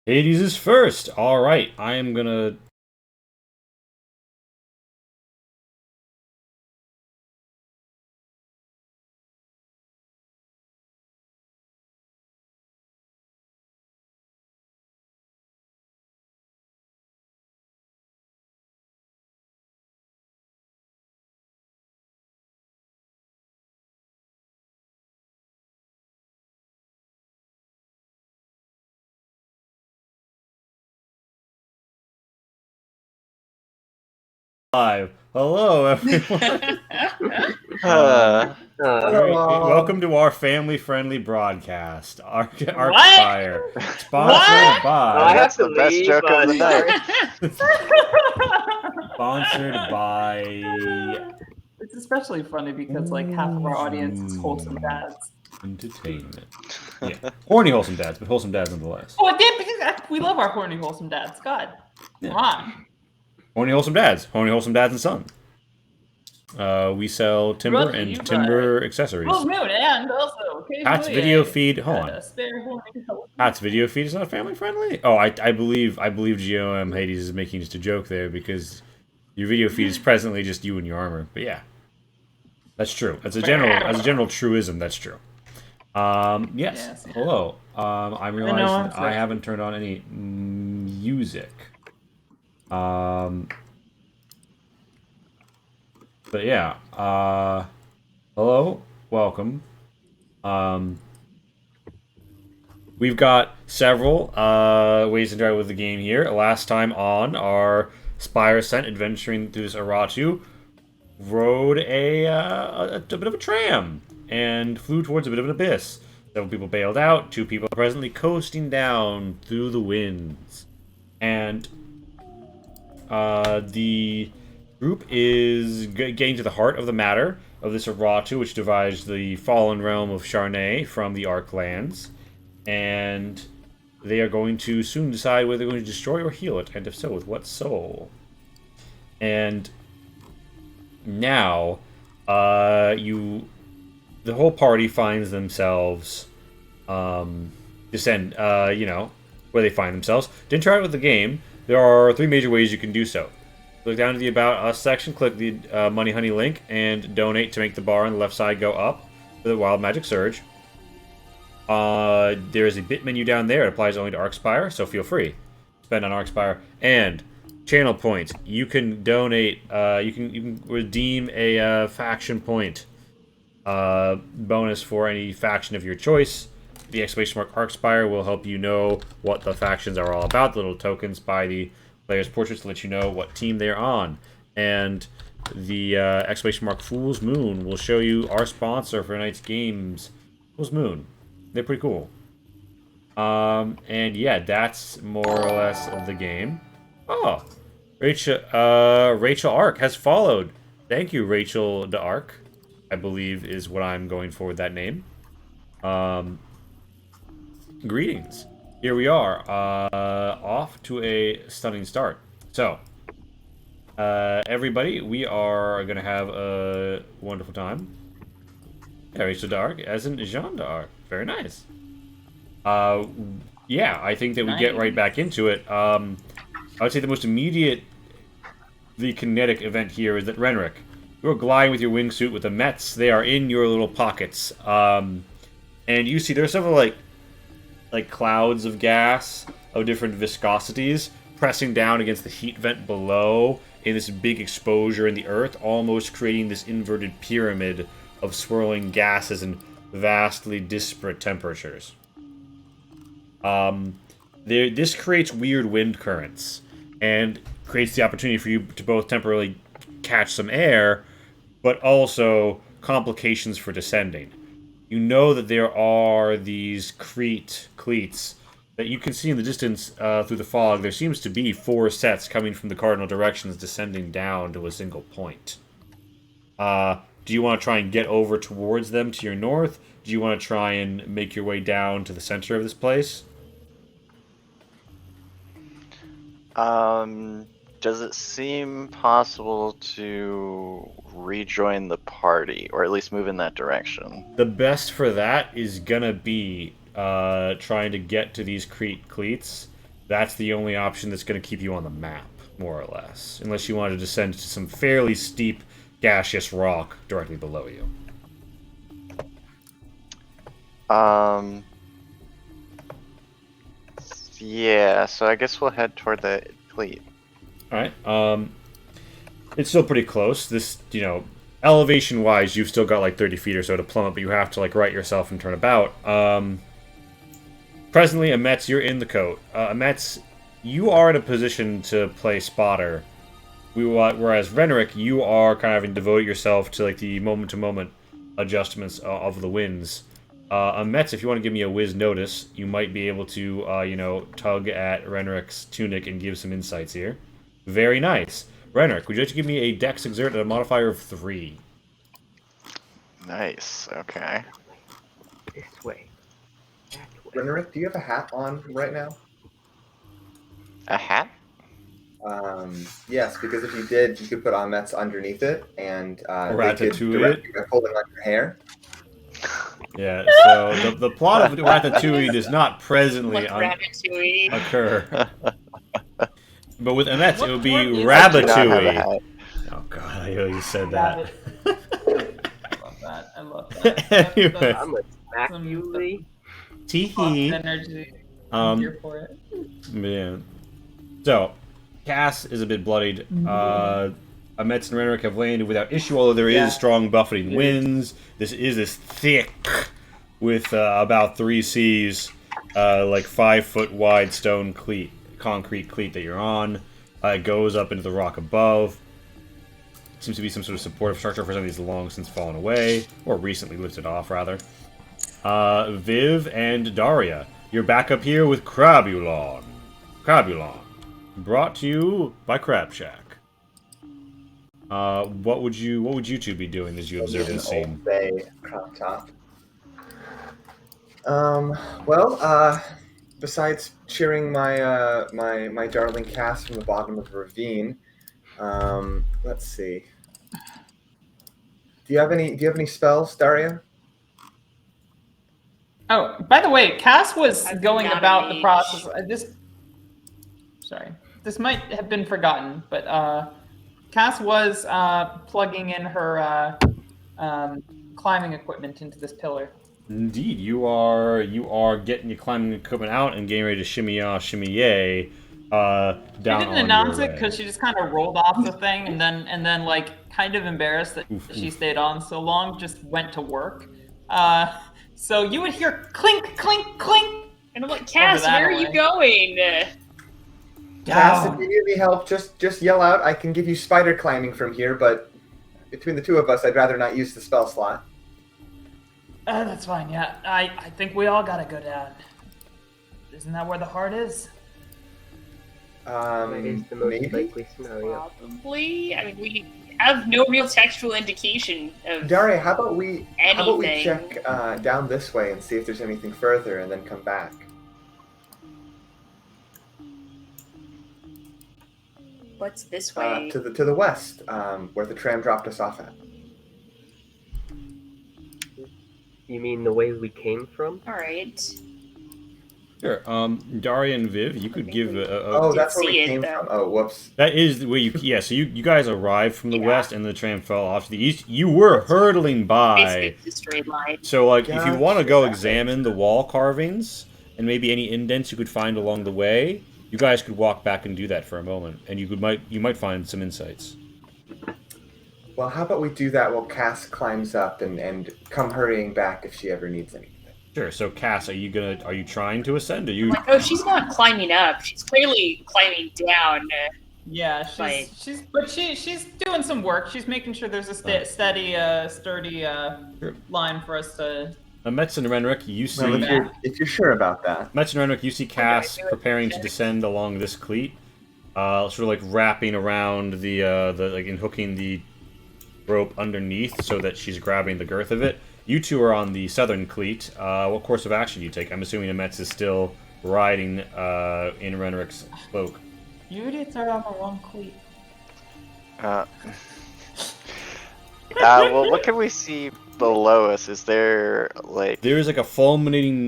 Hades is first. All right, I am gonna. Live. Hello, everyone. Uh, Hello. Welcome to our family-friendly broadcast, What? Arcspire, What? sponsored I by. have that's to the best leave, joke of the sorry. night. Sponsored by It's especially funny because like half of our audience is wholesome dads. Entertainment. Yeah, horny wholesome dads, but wholesome dads nonetheless. Oh, damn! Because we love our horny wholesome dads. God, Yeah. come on. Horny wholesome dads and sons. We sell timber Brought to and you timber by accessories. Full Moon and also Pat's occasionally video feed. Hold had on. a spare horny help. Pat's video feed is not family friendly. Oh, I believe GOM Hades is making just a joke there because your video feed is presently just you and your armor. But yeah, that's true. As a general truism, that's true. Yes. Yes, yeah. Hello. I'm realizing I'm that I sick. haven't turned on any music. But yeah. Hello. Welcome. We've got several ways to interact with the game here. Last time on our Spire Ascent, adventuring through this Aratu, rode a bit of a tram and flew towards a bit of an abyss. Several people bailed out. 2 people are presently coasting down through the winds. And the group is getting to the heart of the matter of this Aratu, which divides the fallen realm of Sharnay from the Arklands. And they are going to soon decide whether they're going to destroy or heal it, and if so, with what soul. And now, the whole party finds themselves, descend, where they find themselves. To interact with the game, there are 3 major ways you can do so. Look down to the About Us section, click the Money Honey link, and donate to make the bar on the left side go up for the Wild Magic Surge. There's a bit menu down there. It applies only to Arcspire, so feel free. Spend on Arcspire. And channel points. You can donate. You can redeem a faction point bonus for any faction of your choice. The exclamation mark Arcspire will help you know what the factions are all about. The little tokens by the player's portraits to let you know what team they're on. And the exclamation mark Fool's Moon will show you our sponsor for tonight's games, Fool's Moon. They're pretty cool. And yeah, that's more or less of the game. Oh, Rachel Ark has followed. Thank you, Rachel the Ark, I believe is what I'm going for with that name. Greetings. Here we are, off to a stunning start. So, everybody, we are gonna have a wonderful time. Yeah, Rachel Dark, as in Jean Dark. Very nice. Yeah, I think that we get right back into it. I would say the most immediate, the kinetic event here is that Renric, you're gliding with your wingsuit with the Mets. They are in your little pockets. And you see there's several like clouds of gas of different viscosities pressing down against the heat vent below in this big exposure in the earth, almost creating this inverted pyramid of swirling gases and vastly disparate temperatures. This creates weird wind currents and creates the opportunity for you to both temporarily catch some air, but also complications for descending. You know that there are these cleats that you can see in the distance through the fog. There seems to be 4 sets coming from the cardinal directions descending down to a single point. Do you want to try and get over towards them to your north? Do you want to try and make your way down to the center of this place? Does it seem possible to rejoin the party, or at least move in that direction? The best for that is gonna be trying to get to these cleats that's the only option that's going to keep you on the map, more or less. Unless you want to descend to some fairly steep, gaseous rock directly below you. Yeah, so I guess we'll head toward the cleat. Alright, it's still pretty close. This, elevation-wise, you've still got like 30 feet or so to plummet, but you have to like right yourself and turn about. Presently, Ametz, you're in the coat. Ametz, you are in a position to play spotter. Whereas Renric, you are kind of having to devote yourself to like the moment-to-moment adjustments of the winds. Ametz, if you want to give me a whiz notice, you might be able to, tug at Renric's tunic and give some insights here. Very nice. Renric, would you like to give me a dex exert at a modifier of 3? Nice, okay. This way. That way. Renric, do you have a hat on right now? A hat? Yes, because if you did, you could put Ametz underneath it, and they could Ratatouille direct it? you by pulling on your hair. Yeah, so the plot of Ratatouille does not presently Like Ratatouille. occur. But with Ametz, it would be What is- Do not have a Rabatouille. hat. Oh god, I know you said that. I love that. Anyway. I'm gonna smack you, Lee. Teehee. Energy. I'm here for it. Man. So, Cass is a bit bloodied. Ametz and Renric have landed without issue, although there is strong buffeting winds. This is thick, with about 3 Cs, like 5-foot wide stone cleat, concrete cleat that you're on. It goes up into the rock above. Seems to be some sort of supportive structure for some of these long since fallen away, or recently lifted off, rather. Viv and Daria, you're back up here with Crabulon. Brought to you by Crab Shack. What would you two be doing as you observe this scene? Bay crop top. Besides cheering my darling Cass from the bottom of the ravine, let's see. Do you have any spells, Daria? Oh, by the way, Cass was I'm going not about the engaged. process. Sorry, this might have been forgotten, but Cass was plugging in her climbing equipment into this pillar. Indeed, you are getting your climbing equipment out and getting ready to shimmy yay down She didn't on announce your it way. because she just kind of rolled off the thing and then like kind of embarrassed that she stayed on so long, just went to work. So you would hear clink, clink, clink. And I'm like, Cass, that where are away. you going? Cass, if Down. you need any help, just yell out. I can give you spider climbing from here, but between the two of us, I'd rather not use the spell slot. That's fine. Yeah, I think we all gotta go down. Isn't that where the heart is? That is the most Maybe. likely scenario. Probably. I mean, we have no real textual indication of Daria, how about we anything. check down this way and see if there's anything further, and then come back. What's this way? To the west, where the tram dropped us off at. You mean the way we came from? All right. Sure. Daria and Viv, you could give a Oh, that's where see we it, came though. from. Oh, whoops. that is the way you. Yeah, so you guys arrived from the Yeah. west, and the tram fell off to the east. You were hurtling by. Basically, it's a straight line. So, like, if you want to go Gotcha. examine the wall carvings and maybe any indents you could find along the way, you guys could walk back and do that for a moment, and you might find some insights. Well, how about we do that while Cass climbs up and come hurrying back if she ever needs anything. Sure. So, Cass, are you trying to ascend? Are you? I'm like, oh, she's not climbing up. She's clearly climbing down. Yeah, Right. she's doing some work. She's making sure there's a steady, sturdy line for us to. Metz and Renric, you see. Well, if you're sure about that. Metz and Renric, you see Cass do it. preparing to descend along this cleat, sort of like wrapping around the like and hooking the rope underneath so that she's grabbing the girth of it. You two are on the southern cleat. What course of action do you take? I'm assuming Metz is still riding in Renric's cloak. You idiots are on the wrong cleat. Well, what can we see below us, is there like? There's like a fulminating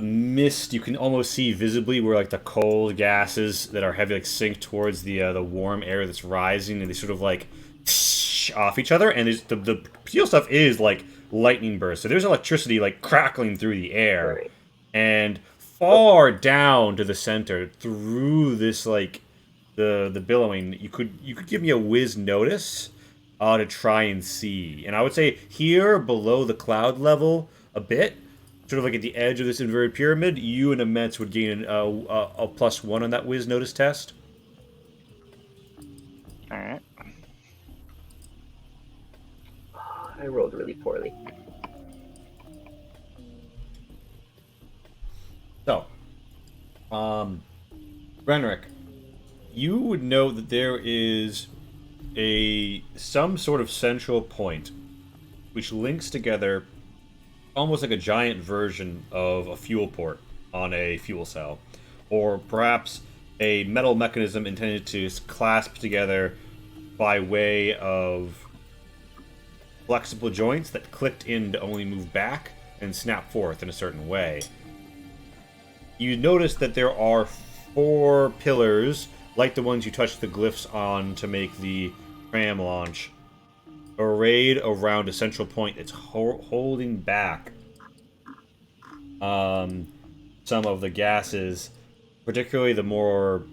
mist you can almost see visibly where like the cold gases that are heavy like sink towards the warm air that's rising, and they sort of like off each other. And there's, the peel stuff is like lightning bursts, so there's electricity like crackling through the air, Right. and far down to the center through this like the billowing, you could give me a whiz notice to try and see. And I would say here below the cloud level a bit, sort of like at the edge of this inverted pyramid, you and Immense would gain a +1 on that whiz notice test. All right. I rolled really poorly. So, Renrick, you would know that there is some sort of central point which links together almost like a giant version of a fuel port on a fuel cell, or perhaps a metal mechanism intended to clasp together by way of flexible joints that clicked in to only move back and snap forth in a certain way. You notice that there are 4 pillars, like the ones you touched the glyphs on to make the tram launch, arrayed around a central point that's holding back some of the gases, particularly the more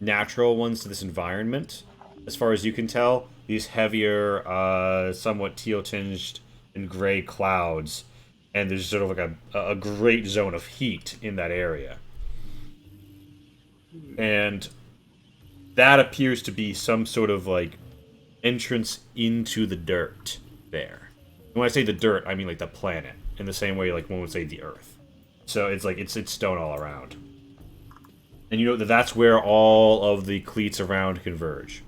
natural ones to this environment. As far as you can tell, these heavier, somewhat teal-tinged and gray clouds, and there's sort of like a great zone of heat in that area. And that appears to be some sort of like entrance into the dirt there. And when I say the dirt, I mean like the planet, in the same way like one would say the Earth. So it's like it's stone all around. And you know that that's where all of the cleats around converge.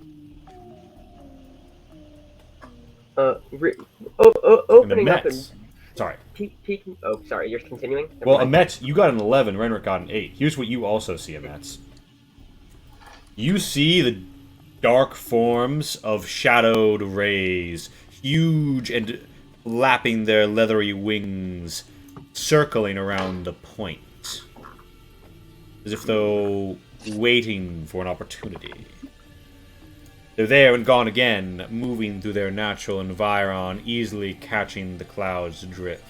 Opening up and Sorry. peeking. Oh, sorry. You're continuing. Never Well, mind. Ametz, you got an 11, Renrick got an 8. Here's what you also see, Ametz. You see the dark forms of shadowed rays, huge and lapping their leathery wings, circling around the point, as if though waiting for an opportunity. They're there and gone again, moving through their natural environ, easily catching the cloud's drift.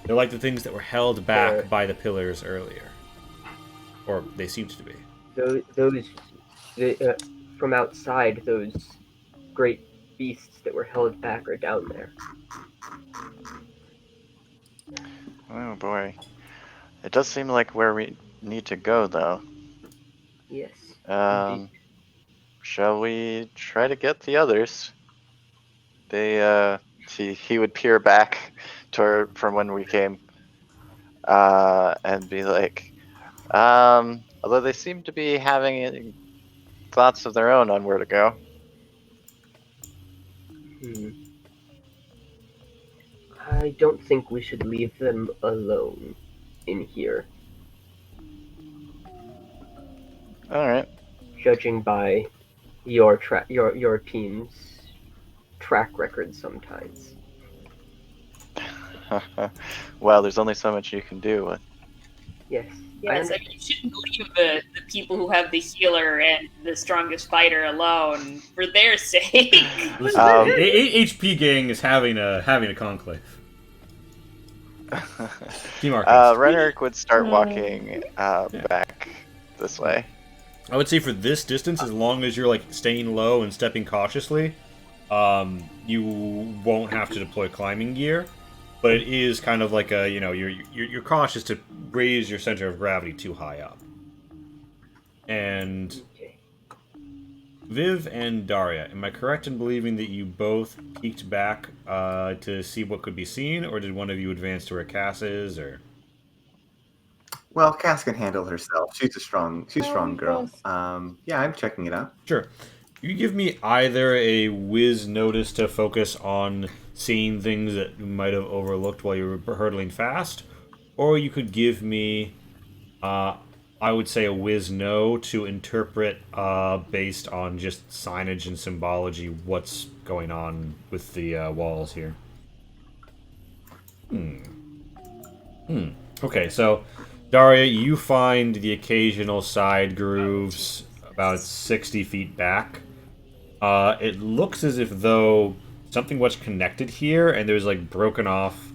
They're like the things that were held back by the pillars earlier. Or they seemed to be. From outside, those great beasts that were held back are down there. Oh boy. It does seem like where we need to go, though. Yes. Shall we try to get the others? He would peer back from when we came, and be like, although they seem to be having thoughts of their own on where to go. I don't think we should leave them alone in here. All right. Judging by your team's track record sometimes. Well, there's only so much you can do. Yes. Yes, I mean, you shouldn't leave the people who have the healer and the strongest fighter alone for their sake. HP gang is having a conclave. Team Renrick would start walking back this way. I would say for this distance, as long as you're like staying low and stepping cautiously, you won't have to deploy climbing gear. But it is kind of like a, you're cautious to raise your center of gravity too high up. And Viv and Daria, am I correct in believing that you both peeked back to see what could be seen, or did one of you advance to where Cass is, or? Well, Cass can handle herself. She's a strong girl. Yeah, I'm checking it out. Sure. You give me either a whiz notice to focus on seeing things that you might have overlooked while you were hurtling fast, or you could give me, I would say, a whiz no to interpret based on just signage and symbology what's going on with the walls here. Okay, so Daria, you find the occasional side grooves about 60 feet back. It looks as if though something was connected here, and there's like broken off,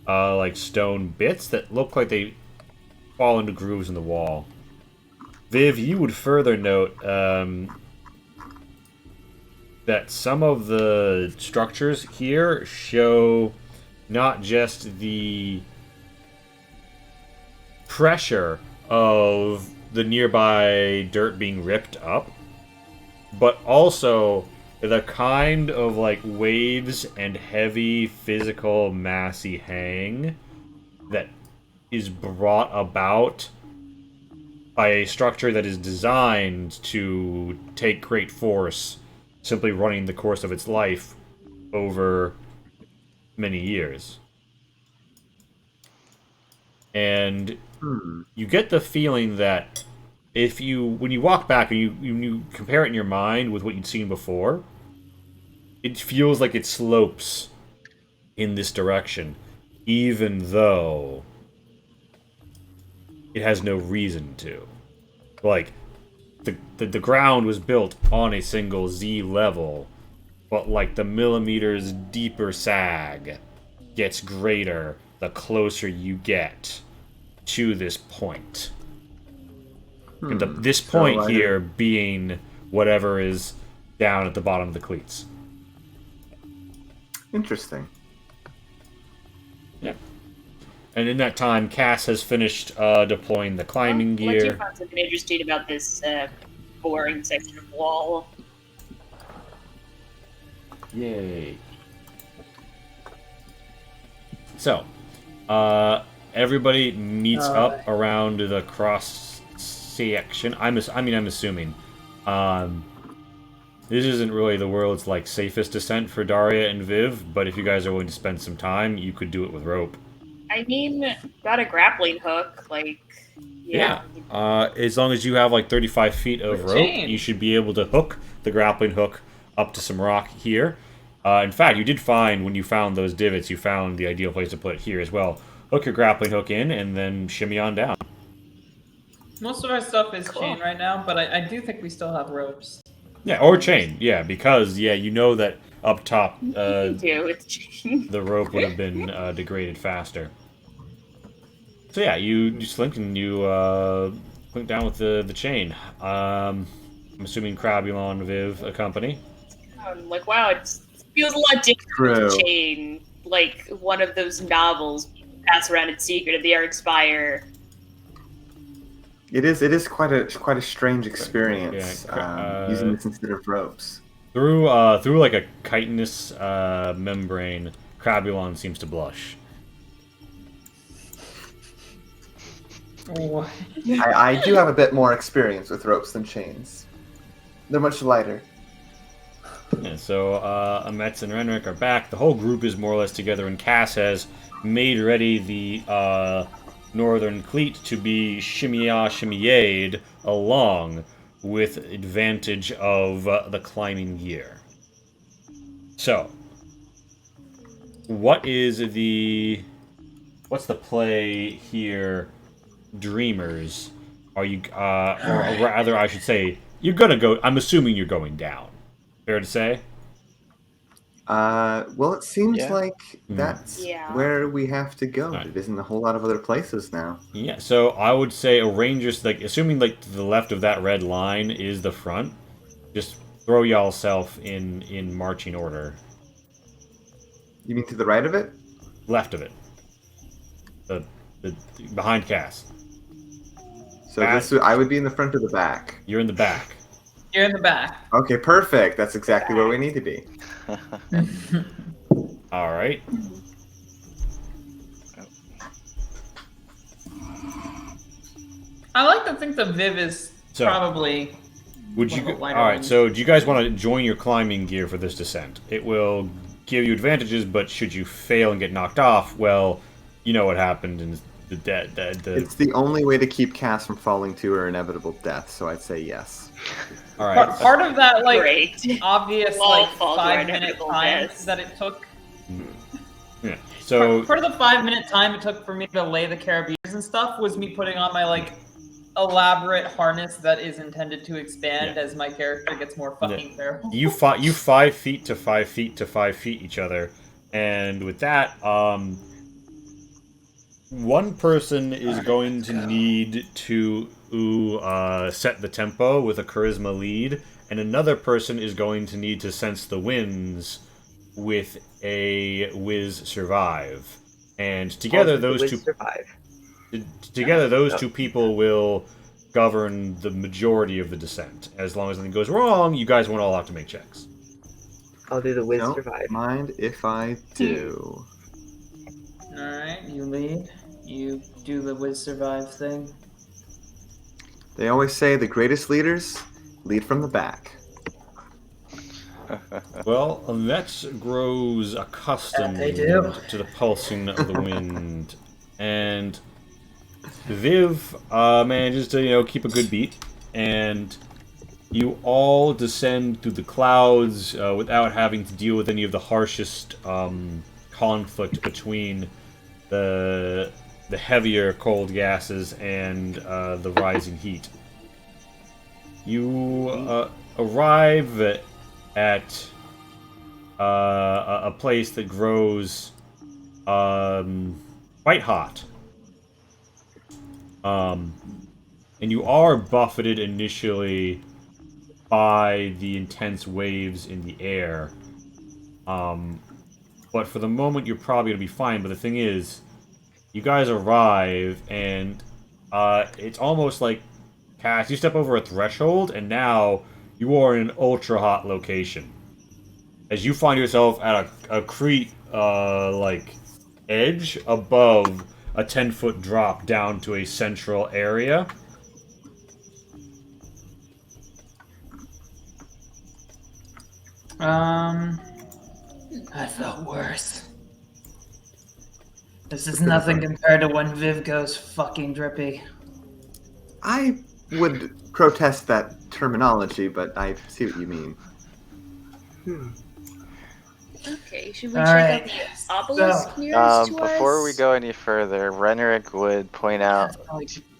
like stone bits that look like they fall into grooves in the wall. Viv, you would further note that some of the structures here show not just the pressure of the nearby dirt being ripped up, but also the kind of like waves and heavy physical massy hang that is brought about by a structure that is designed to take great force, simply running the course of its life over many years. And you get the feeling that if you, when you walk back and you compare it in your mind with what you'd seen before, it feels like it slopes in this direction, even though it has no reason to. Like, the ground was built on a single Z level, but like the millimeters deeper sag gets greater the closer you get to this point. And this point here being whatever is down at the bottom of the cleats. Interesting. Yeah. And in that time, Cass has finished deploying the climbing What do you gear. find so interesting about this boring section of wall? Yay. So, everybody meets up around the cross section. I'm assuming. This isn't really the world's like safest descent for Daria and Viv, but if you guys are willing to spend some time, you could do it with rope. I mean, got a grappling hook, like... Yeah. As long as you have like 35 feet of rope, chain. you should be able to hook the grappling hook up to some rock here. In fact, you did find, when you found those divots, you found the ideal place to put it here as well. Hook your grappling hook in and then shimmy on down. Most of our stuff is chain right now, but I do think we still have ropes. Yeah, or chain. Yeah, because, you know that up top, do with chain. the rope would have been degraded faster. So yeah, you slink and you slink down with the chain. I'm assuming Crabulon, Viv accompany. I'm like, wow, it feels a lot different with the chain. Like one of those novels you pass around in secret of the Arc Spire. It is quite a strange experience using this instead of ropes. Through like a chitinous membrane, Crabulon seems to blush. Oh. I do have a bit more experience with ropes than chains. They're much lighter. Yeah, so Amets and Renrick are back. The whole group is more or less together, and Cass has made ready the northern cleat to be shimmyed along with advantage of the climbing gear. So, what's the play here, Dreamers? Are you, or rather, I should say, you're gonna go. I'm assuming you're going down. Fair to say? Well, it seems like that's where we have to go. Right. It isn't a whole lot of other places now. Yeah, so I would say a ranger's, like, assuming, like, to the left of that red line is the front, just throw y'all self in marching order. You mean to the right of it? Left of it. The behind Cass. So I would be in the front or the back? You're in the back. You're in the back. Okay, perfect. That's exactly where we need to be. All right. I like to think that Viv is probably. Would you? All right. So, do you guys want to join your climbing gear for this descent? It will give you advantages, but should you fail and get knocked off, well, you know what happened in It's the only way to keep Cass from falling to her inevitable death. So I'd say yes. All right. Part of that, like, Great. obvious, All like, fall to 5-minute inevitable time deaths. that it took. Yeah. So part of the 5-minute time it took for me to lay the carabiners and stuff was me putting on my like elaborate harness that is intended to expand as my character gets more fucking feral. you 5 feet to 5 feet to 5 feet each other, and with that, one person is going to need to set the tempo with a charisma lead, and another person is going to need to sense the winds with a whiz survive. And together, those two survive. together those two people will govern the majority of the descent. As long as nothing goes wrong, you guys won't all have to make checks. I'll do the whiz Don't survive. mind if I do. Alright, you lead. You do the whiz survive thing. They always say the greatest leaders lead from the back. Well, Vetch grows accustomed They do. to the pulsing of the wind, and Viv manages to keep a good beat, and you all descend through the clouds without having to deal with any of the harshest conflict between the heavier cold gases and the rising heat. You arrive at a place that grows quite hot. And you are buffeted initially by the intense waves in the air. But for the moment, you're probably going to be fine. But the thing is, you guys arrive, and it's almost like, Cass, you step over a threshold, and now you are in an ultra-hot location. As you find yourself at a crete, edge above a 10-foot drop down to a central area. I felt worse. This is nothing compared to when Viv goes fucking drippy. I would protest that terminology, but I see what you mean. Okay, should we All check right, out the obelisk so, nearest to us? Before we go any further, Renric would point out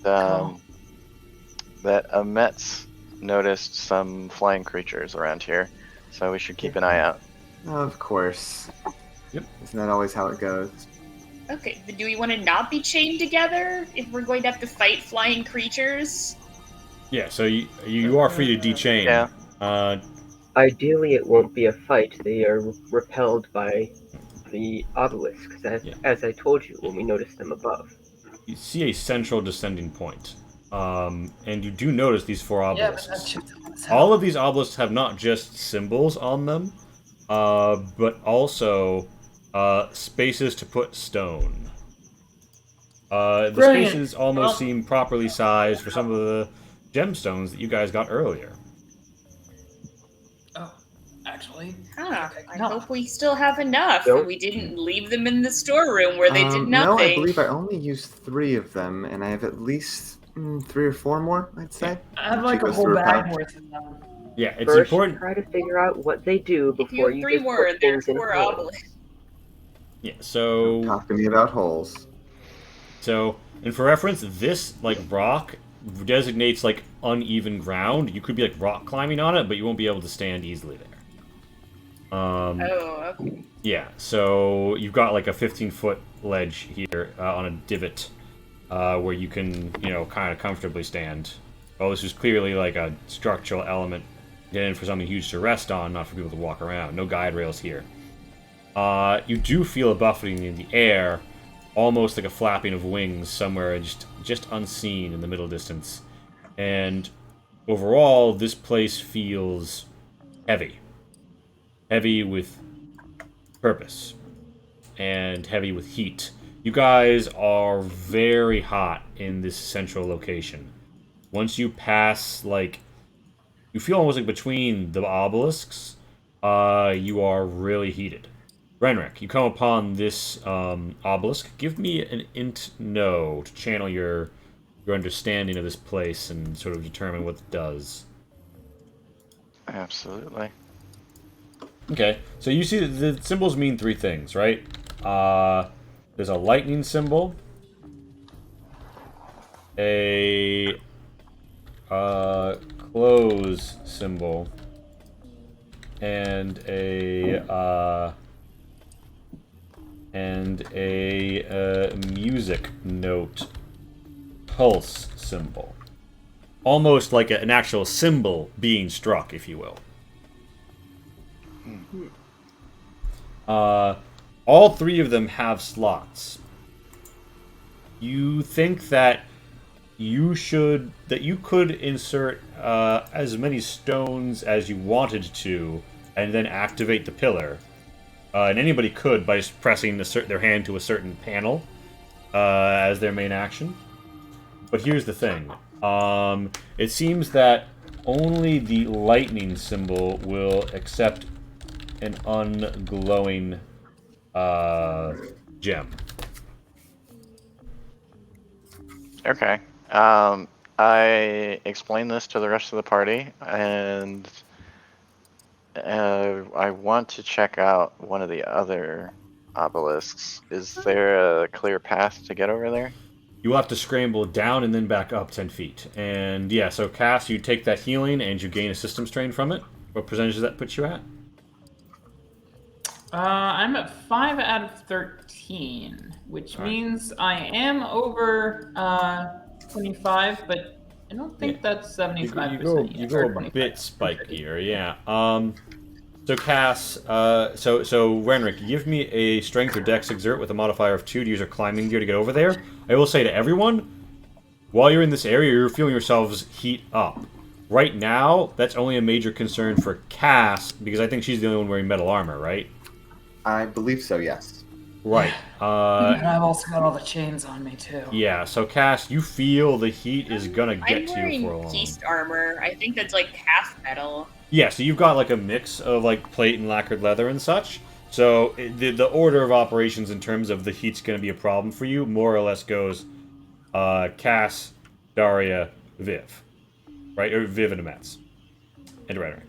that Amet's noticed some flying creatures around here, so we should keep an eye out. Of course. Yep. Isn't that always how it goes? Okay, but do we want to not be chained together if we're going to have to fight flying creatures? Yeah, so you are free to dechain. Yeah. Ideally, it won't be a fight. They are repelled by the obelisks, as I told you when we noticed them above. You see a central descending point. And you do notice these 4 obelisks. All of these obelisks have not just symbols on them, but also spaces to put stone. The Brilliant. spaces almost seem properly sized for some of the gemstones that you guys got earlier. Oh, actually. Ah, I No. hope we still have enough. Nope. And we didn't leave them in the storeroom where they did nothing. No, I believe I only used 3 of them, and I have at least 3 or 4 more, I'd say. I have like She a goes whole through her bag pouch. worth of them. Yeah, it's First, important. try to figure out what they do If you before have you 3 just more, put things in therefore holes. obelisks. Yeah, so Talk to me about holes. and for reference, this rock designates uneven ground. You could be rock climbing on it, but you won't be able to stand easily there. Oh, okay. Yeah, so you've got a 15-foot ledge here on a divot where you can, kind of comfortably stand. Oh, this is clearly a structural element getting for something huge to rest on, not for people to walk around. No guide rails here. You do feel a buffeting in the air, almost like a flapping of wings somewhere just unseen in the middle distance. And overall, this place feels heavy. Heavy with purpose. And heavy with heat. You guys are very hot in this central location. Once you pass, you feel almost between the obelisks, you are really heated. Renric, you come upon this obelisk. Give me an int no to channel your understanding of this place and sort of determine what it does. Absolutely. Okay, so you see that the symbols mean 3 things, right? There's a lightning symbol, a close symbol, and a music note pulse symbol. Almost like an actual symbol being struck, if you will. All three of them have slots. You think that you could insert as many stones as you wanted to, and then activate the pillar. And anybody could by just pressing their hand to a certain panel as their main action. But here's the thing. It seems that only the lightning symbol will accept an unglowing gem. Okay. I explained this to the rest of the party, and I want to check out one of the other obelisks. Is there a clear path to get over there? You will have to scramble down and then back up 10 feet. And yeah, so Cass, you take that healing and you gain a system strain from it. What percentage does that put you at? I'm at 5 out of 13, which means I am over 25, but I don't think that's 75%. You go a bit spikier, yeah. So Cass, so Renric, give me a strength or dex exert with a modifier of 2 to use your climbing gear to get over there. I will say to everyone, while you're in this area, you're feeling yourselves heat up. Right now, that's only a major concern for Cass, because I think she's the only one wearing metal armor, right? I believe so, yes. Right. And I've also got all the chains on me, too. Yeah, so Cass, you feel the heat is gonna get to you for a I'm long. wearing pieced armor. I think that's like half metal. Yeah, so you've got like a mix of like plate and lacquered leather and such. So the order of operations in terms of the heat's going to be a problem for you more or less goes Cass, Daria, Viv, right? Or Viv and Amets, and Rhetoric.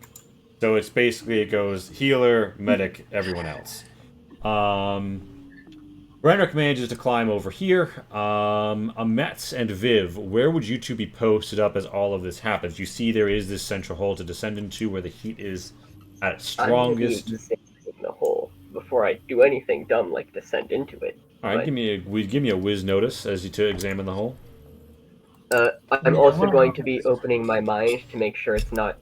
So it's basically it goes healer, medic, everyone else. Renric manages to climb over here. Amets and Viv, where would you two be posted up as all of this happens? You see there is this central hole to descend into where the heat is at its strongest. I'm in the hole before I do anything dumb like descend into it. All right, give me a whiz notice as you to examine the hole. I'm also going to be opening my mind to make sure it's not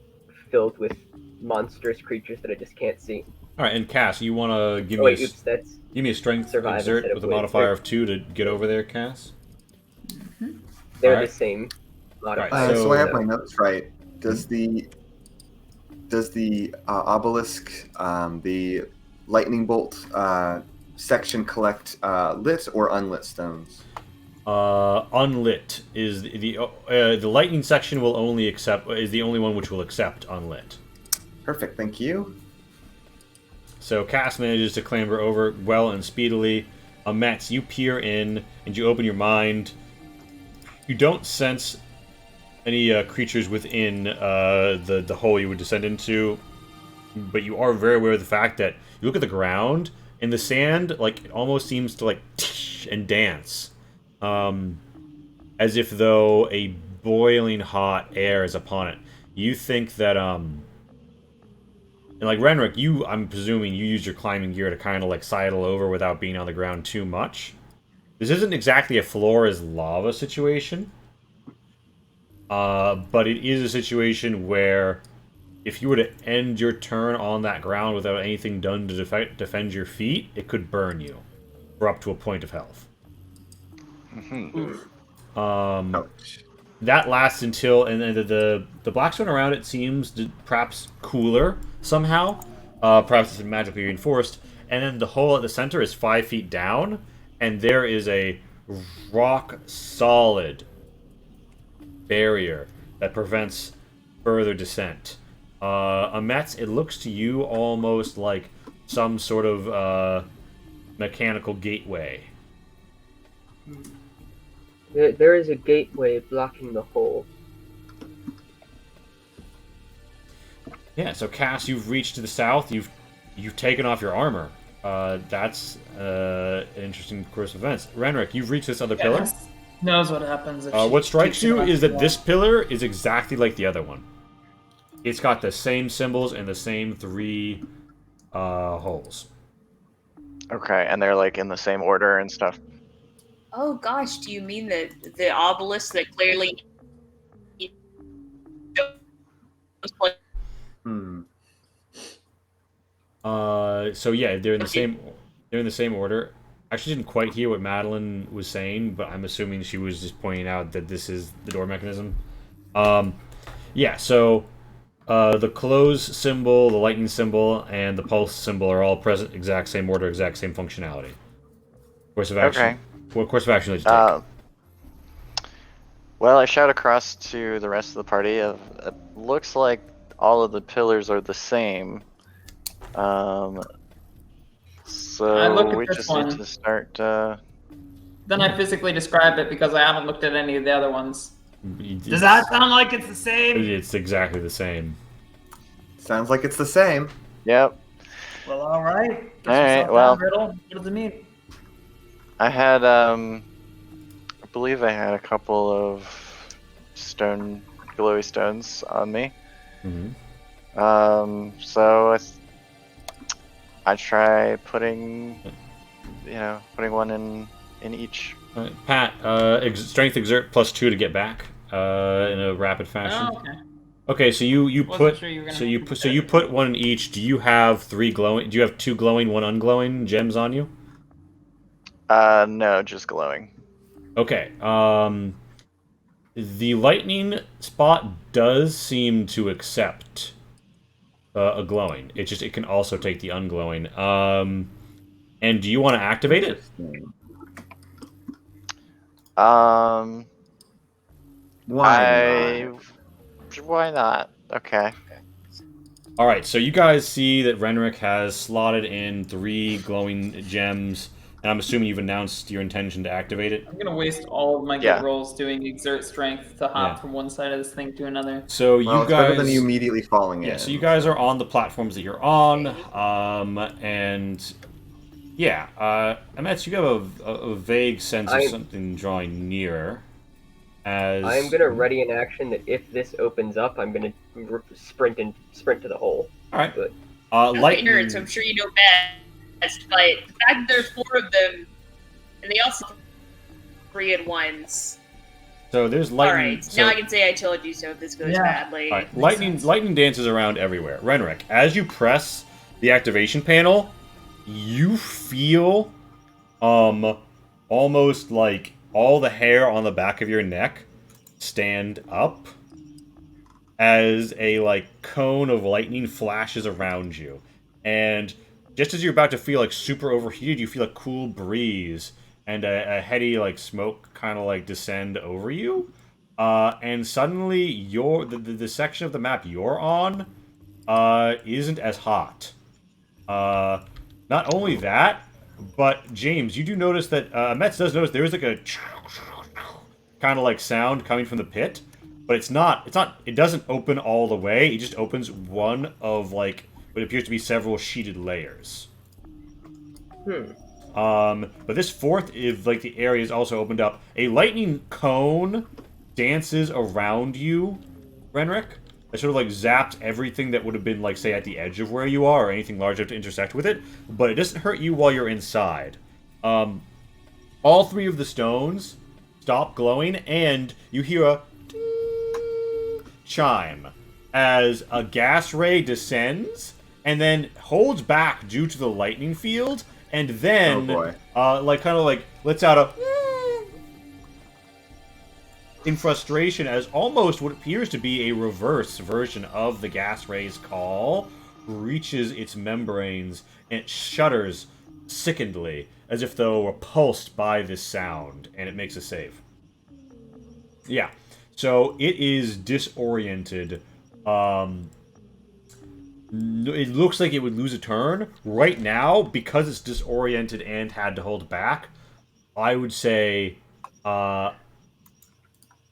filled with monstrous creatures that I just can't see. All right, and Cass, you want to give me a strength exert with a modifier of 2 to get over there, Cass? They're the same modifier. So I have my notes right. Does the obelisk, the lightning bolt section collect lit or unlit stones? Unlit is the lightning section is the only one which will accept unlit. Perfect, thank you. So Cass manages to clamber over well and speedily. Amets, you peer in and you open your mind. You don't sense any creatures within the hole you would descend into, but you are very aware of the fact that you look at the ground and the sand it almost seems to and dance, as if though a boiling hot air is upon it. You think that and Renric, I'm presuming you use your climbing gear to kind of sidle over without being on the ground too much. This isn't exactly a floor is lava situation, but it is a situation where if you were to end your turn on that ground without anything done to defend your feet, it could burn you for up to a point of health. That lasts until, and the blackstone around it seems perhaps cooler somehow. Perhaps it's magically reinforced. And then the hole at the center is 5 feet down, and there is a rock-solid barrier that prevents further descent. Amets, it looks to you almost like some sort of mechanical gateway. There is a gateway blocking the hole. Yeah, so Cass, you've reached to the south. You've taken off your armor. That's an interesting course of events. Renrick, you've reached this other pillar. Knows what happens if she What strikes keeps it you on is the that wall. this pillar is exactly like the other one. It's got the same symbols and the same 3 holes. Okay, and they're like in the same order and stuff. Oh gosh, do you mean the obelisk that clearly Hmm. So yeah, they're in the same. They're in the same order. I actually didn't quite hear what Madeline was saying, but I'm assuming she was just pointing out that this is the door mechanism. Yeah. So the close symbol, the lightning symbol, and the pulse symbol are all present, exact same order, exact same functionality. Course of action. Okay. What course of action did you take? Well, I shout across to the rest of the party. It looks like all of the pillars are the same. I look So at we this just one. need to start. Then I physically describe it because I haven't looked at any of the other ones. It's- Does that sound like it's the same? It's exactly the same. Sounds like it's the same. Yep. Well, all right. All right, well- Riddle. What does it mean? I had I believe I had a couple of glowy stones on me. Mm-hmm. So I try putting one in each. Pat, strength exert +2 to get back in a rapid fashion. Oh, okay. Okay, so you Wasn't put sure you were gonna so you mention put so that. you put one in each. Do you have 3 glowing? Do you have 2 glowing, 1 unglowing gems on you? No, just glowing. Okay. The lightning spot does seem to accept a glowing. It can also take the unglowing. And do you want to activate it? Um, Why not? Why not? Okay. All right. So you guys see that Renrick has slotted in 3 glowing gems, and I'm assuming you've announced your intention to activate it. I'm gonna waste all of my good Yeah. rolls doing exert strength to hop Yeah. from one side of this thing to another. So Well, you it's better guys. than you immediately falling in. Yeah, so you guys are on the platforms that you're on, and yeah, Amets, you have a vague sense of something drawing near. As I'm gonna ready an action that if this opens up, I'm gonna sprint to the hole. all right, Good. lightning. nerds, I'm sure you know best, but the fact that there's 4 of them, and they also 3 at once. So there's lightning. Alright, so, now I can say I told you so if this goes Yeah. badly. all right, lightning dances around everywhere. Renrick, as you press the activation panel, you feel almost like all the hair on the back of your neck stand up as a cone of lightning flashes around you. And just as you're about to feel super overheated, you feel a cool breeze and a heady smoke kind of descend over you. And suddenly the section of the map you're on isn't as hot. Not only that, but James, you do notice that Metz does notice there is a kind of sound coming from the pit, but it doesn't open all the way. It just opens one of what appears to be several sheeted layers. But this 4th is the area is also opened up. A lightning cone dances around you, Renrick. It sort of zaps everything that would have been say at the edge of where you are or anything large enough to intersect with it, but it doesn't hurt you while you're inside. All 3 of the stones stop glowing, and you hear a ding chime as a gas ray descends and then holds back due to the lightning field, and then lets out a in frustration as almost what appears to be a reverse version of the gas ray's call reaches its membranes, and it shudders sickenedly as if though repulsed by this sound, and it makes a save. Yeah, so it is disoriented. It looks like it would lose a turn. Right now, because it's disoriented and had to hold back, I would say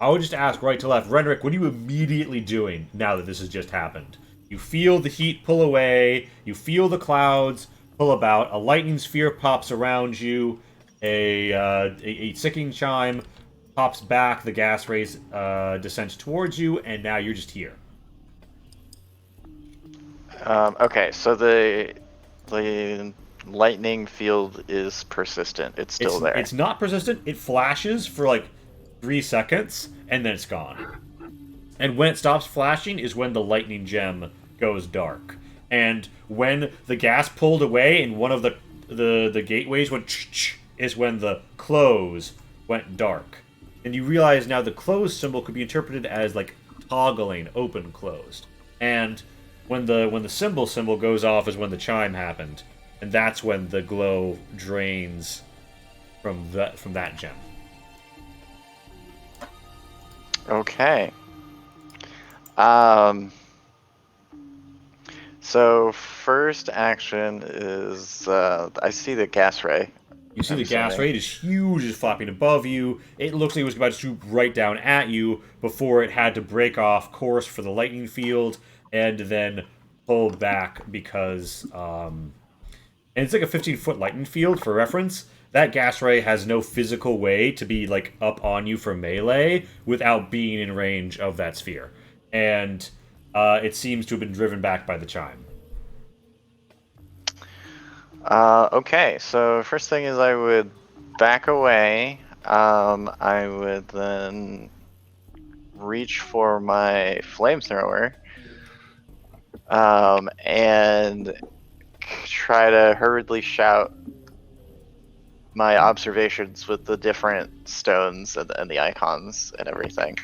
I would just ask right to left. Renrick, what are you immediately doing now that this has just happened? You feel the heat pull away. You feel the clouds pull about. A lightning sphere pops around you. A ticking chime pops back. The gas rays descends towards you, and now you're just here. Okay, so the lightning field is persistent. It's still there. It's not persistent. It flashes for like 3 seconds, and then it's gone. And when it stops flashing is when the lightning gem goes dark. And when the gas pulled away and one of the gateways went is when the close went dark. And you realize now the close symbol could be interpreted as like toggling open closed. And when the symbol goes off is when the chime happened. And that's when the glow drains from that gem. Okay. So first action is I see the gas ray. You see the gas ray is huge, is flopping above you. It looks like it was about to swoop right down at you before it had to break off course for the lightning field and then pull back because and it's like a 15-foot lightning field for reference. That gas ray has no physical way to be like up on you for melee without being in range of that sphere. And it seems to have been driven back by the chime. Okay, so first thing is I would back away. I would then reach for my flamethrower and try to hurriedly shout my observations with the different stones and the icons and everything.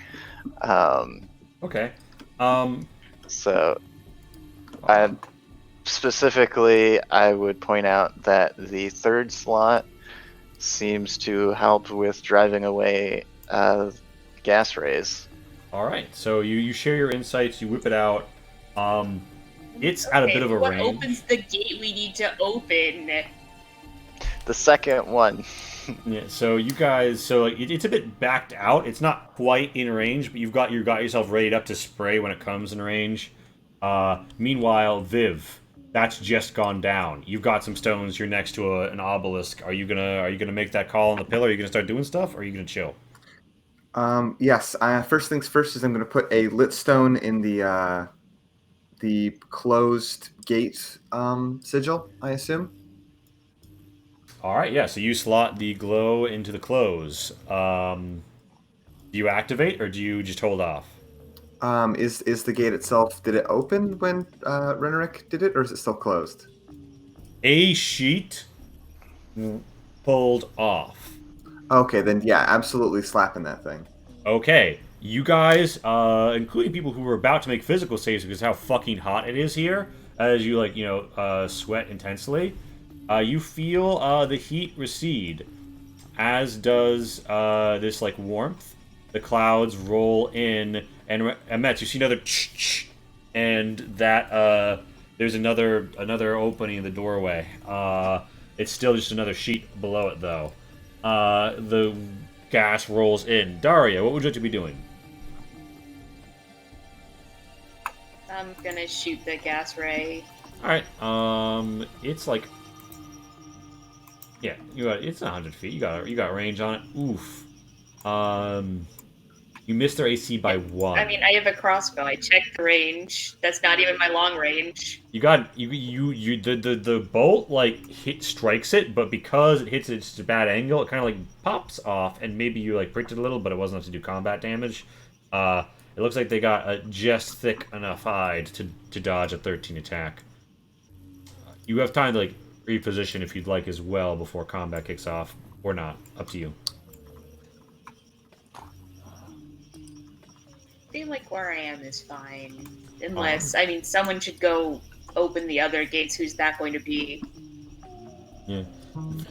Okay. So, specifically, I would point out that the third slot seems to help with driving away gas rays. All right. So you share your insights. You whip it out. It's at a bit of a range. What opens the gate we need to open? The second one. Yeah. So you guys. So it's a bit backed out. It's not quite in range, but you've got yourself readied up to spray when it comes in range. Meanwhile, Viv, that's just gone down. You've got some stones. You're next to an obelisk. Are you gonna make that call on the pillar? Are you gonna start doing stuff, or are you gonna chill? Yes. First things first is I'm going to put a lit stone in the closed gate sigil, I assume. All right. Yeah. So you slot the glow into the close. Do you activate, or do you just hold off? Is the gate itself? Did it open when Renerick did it, or is it still closed? A sheet pulled off. Okay, then yeah, absolutely slapping that thing. Okay, you guys, including people who were about to make physical saves because of how fucking hot it is here, as you sweat intensely, you feel the heat recede, as does this like warmth. The clouds roll in, and Metz, you see another and that there's another opening in the doorway. It's still just another sheet below it though. The gas rolls in. Daria, what would you like to be doing? I'm gonna shoot the gas ray. All right. It's like, yeah, it's 100 feet. You got range on it. Oof. You missed their AC by 1. I mean, I have a crossbow. I checked the range. That's not even my long range. The bolt strikes it, but because it hits at a bad angle, it kind of like pops off, and maybe you like pricked it a little, but it wasn't enough to do combat damage. It looks like they got just thick enough hide to dodge a 13 attack. You have time to like reposition if you'd like as well before combat kicks off, or not. Up to you. I feel like where I am is fine. Unless, I mean, someone should go open the other gates. Who's that going to be? Yeah.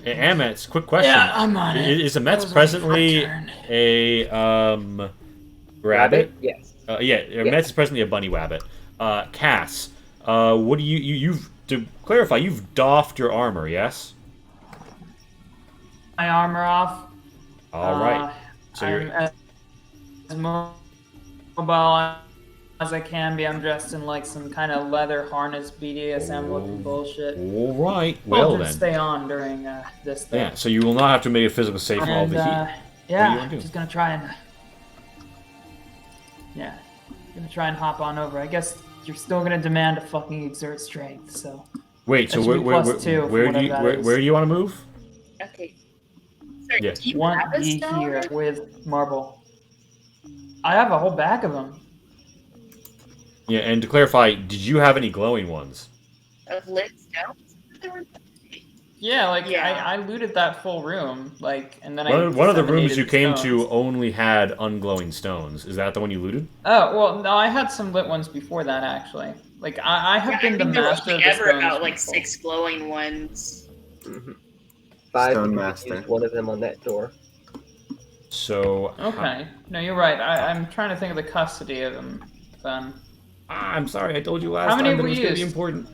Amets, quick question. Yeah, I'm on it. Is Amets presently a rabbit? Yes. Amets is presently a bunny rabbit. Cass, what do you've to clarify? You've doffed your armor, yes? My armor off. All right. So I'm you're as mobile as I can be. I'm dressed in like some kind of leather harness BDSM looking bullshit. All right. Well Children then. stay on during this thing. Yeah. So you will not have to make a physical save from all And the heat. What do you yeah, wanna do? just gonna try and hop on over. I guess you're still gonna demand a fucking exert strength. So Wait. So that should be +2 for where do whatever you that is. where do you want to move? Okay. Sorry, Yeah. do you Want have a be stone here with marble. I have a whole bag of them. Yeah. And to clarify, did you have any glowing ones? of lit stones? Yeah, like Yeah. I looted that full room, like, and then One of the rooms disseminated you the came stones. to only had unglowing stones. Is that the one you looted? Oh well, no, I had some lit ones before that actually. Like I have been the I think there were master of only the ever stones about like before. 6 glowing ones. Mm-hmm. 5 Stone because Master. you used one of them on that door. So Okay, no, you're right. I'm trying to think of the custody of them. Then I'm sorry, I told you last How many time that were it was going to be used? important.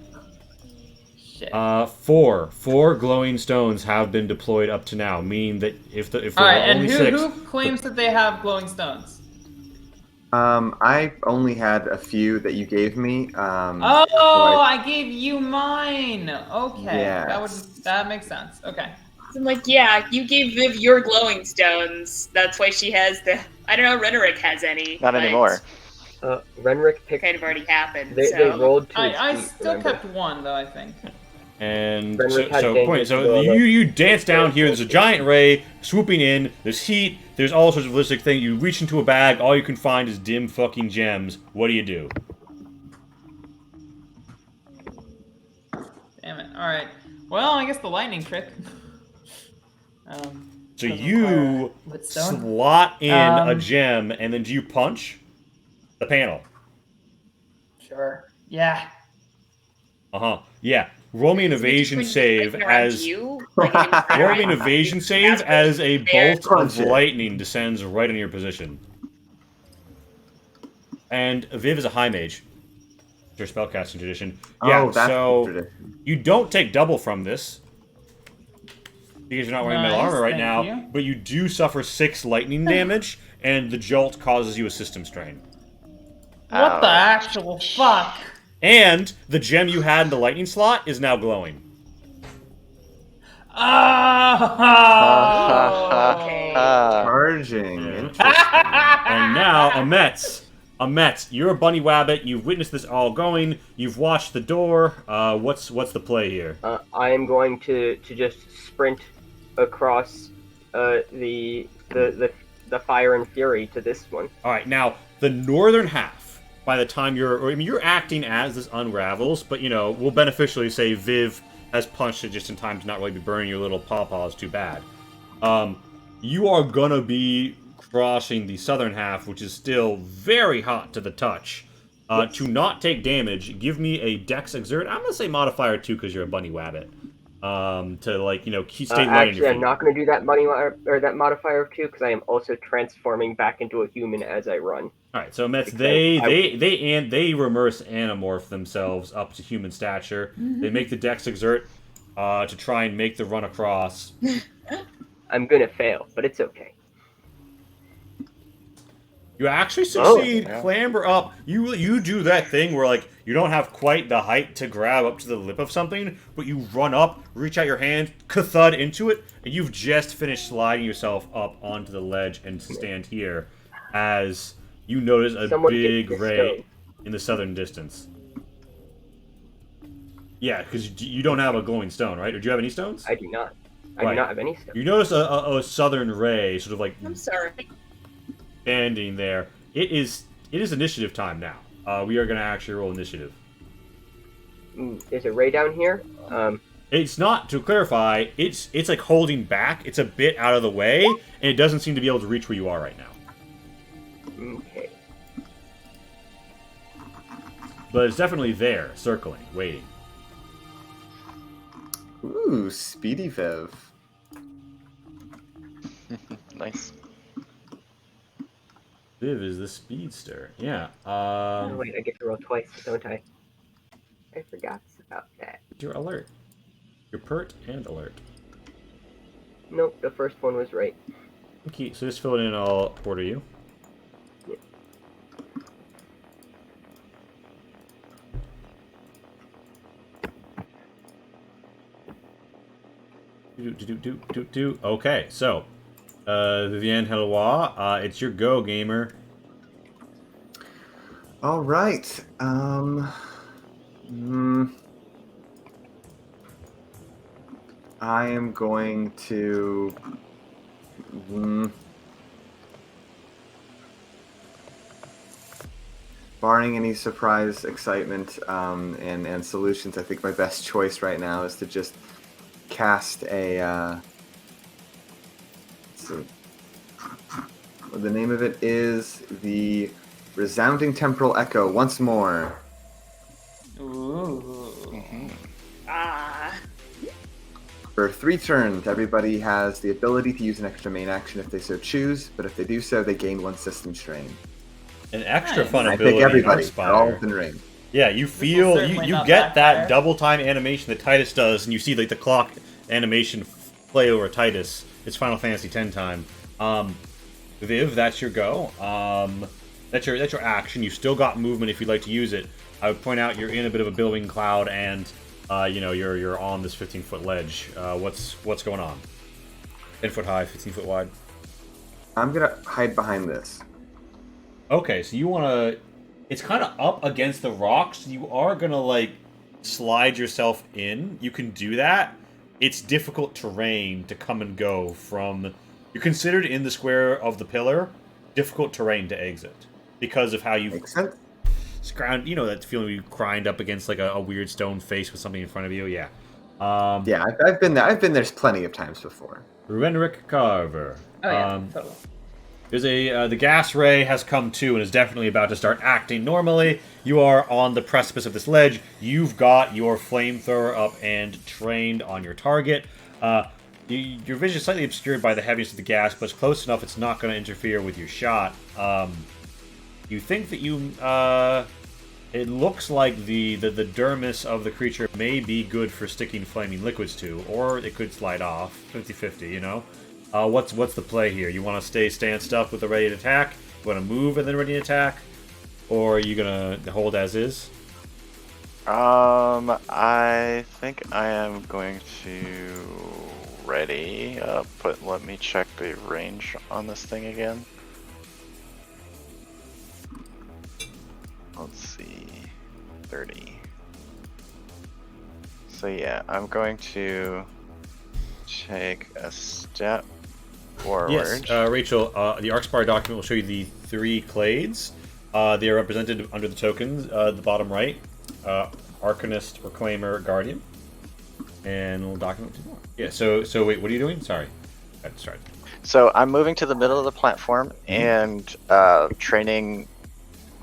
shit. Four glowing stones have been deployed up to now, meaning that if there All right, were and only who 6, who claims that they have glowing stones? I only had a few that you gave me. Oh, so I- I gave you mine. Okay, Yes. that makes sense. Okay. I'm like, yeah, you gave Viv your glowing stones. That's why she has the. I don't know, Renerick has any. Not but anymore. Renrick picked. Kind of already happened. They so. rolled to his I feet, still remember? kept one though. I think. and Renrick had so dangerous blow, you dance down here. There's a giant ray swooping in. There's heat. There's all sorts of ballistic things. You reach into a bag. All you can find is dim fucking gems. What do you do? Damn it. All right. Well, I guess the lightning trick. So doesn't you require lit stone. slot in a Um, gem, and then do you punch the panel? Sure. Yeah. Yeah. Roll me an So we just evasion wouldn't save be around as you, like, in front roll me of an you. evasion save That's as a there. bolt Punch of it. lightning descends right on your position. And Viv is a high mage. Your spellcasting tradition. Yeah, Oh, that's so the tradition. you don't take double from this because you're not wearing metal Nice, armor right thank now, you. but you do suffer 6 lightning damage, and the jolt causes you a system strain. What the Ouch. actual fuck? And the gem you had in the lightning slot is now glowing. Oh. Okay. Charging. Yeah. Interesting. And now, Amet, you're a bunny wabbit. You've witnessed this all going. You've watched the door. What's the play here? I am going to just sprint across the fire and fury to this one. All right, now the northern half. By the time you're acting as this unravels, but we'll beneficially say Viv has punched it just in time to not really be burning your little pawpaws too bad. You are gonna be crossing the southern half, which is still very hot to the touch. To not take damage, give me a Dex exert. I'm gonna say modifier 2 because you're a bunny wabbit. To stay light on your Actually, feet. I'm not going to do that that modifier of 2 because I am also transforming back into a human as I run. All right, so Mets, Because they reverse anamorph themselves up to human stature. They make the Dex exert to try and make the run across. I'm going to fail, but it's okay. You actually succeed. yeah. Clamber up. You do that thing where you don't have quite the height to grab up to the lip of something, but you run up, reach out your hand, thud into it, and you've just finished sliding yourself up onto the ledge and stand here as you notice a Someone big get this ray stone. in the southern distance. Yeah, because you don't have a glowing stone, right? Or do you have any stones? I do not. I Right. do not have any stuff. You notice a southern ray sort of I'm sorry. standing there. It is initiative time now. We are going to actually roll initiative. There's a ray down here. It's not, to clarify, it's like holding back. It's a bit out of the way, and it doesn't seem to be able to reach where you are right now. Okay. But it's definitely there, circling, waiting. Ooh, Speedy Viv. Nice. Viv is the speedster. Yeah. Oh, wait, I get to roll twice, don't I? I forgot about that. You're alert. You're pert and alert. Nope, the first one was right. Okay, so just fill it in, I'll order you. Okay, so Vivienne Hellois, it's your go, gamer. All right. I am going to. Barring any surprise, excitement, and solutions, I think my best choice right now is to just cast a. Let's see. The name of it is the Resounding Temporal Echo once more. Ooh. Ah. For 3 turns, everybody has the ability to use an extra main action if they so choose, but if they do so, they gain 1 system strain. An extra Nice. fun I ability think everybody, in they're all Arcspire. within range. Yeah, you feel certainly you not get backfire. that double time animation that Titus does, and you see like the clock animation play over Titus. It's Final Fantasy X time. Viv, that's your go. That's your action. You still got movement if you'd like to use it. I would point out you're in a bit of a billowing cloud, and you're on this 15-foot ledge. What's going on? 10-foot high, 15-foot wide. I'm gonna hide behind this. Okay, so you want to... It's kind of up against the rocks. You are going to, like, slide yourself in. You can do that. It's difficult terrain to come and go from... You're considered in the square of the pillar. Difficult terrain to exit. Because of how you've... Makes sense. Ground, you know that feeling you grind up against, like, a weird stone face with something in front of you? Yeah. Yeah, I've been there. I've been there plenty of times before. Renric Carver. Oh yeah, totally. There's the gas ray has come to and is definitely about to start acting normally. You are on the precipice of this ledge. You've got your flamethrower up and trained on your target. Your vision is slightly obscured by the heaviness of the gas, but it's close enough it's not going to interfere with your shot. You think that you... it looks like the dermis of the creature may be good for sticking flaming liquids to, or it could slide off. 50-50, you know? What's the play here? You want to stay stanced up with the ready to attack? You want to move and then ready to attack? Or are you going to hold as is? I think I am going to ready. Let me check the range on this thing again. Let's see, 30. So yeah, I'm going to take a step forward. Yes, Rachel, the Arcspire document will show you the 3 clades. They are represented under the tokens, the bottom right. Arcanist, Reclaimer, Guardian. And we'll document 2 more. Yeah, so wait, what are you doing? Sorry. That's right. So I'm moving to the middle of the platform and training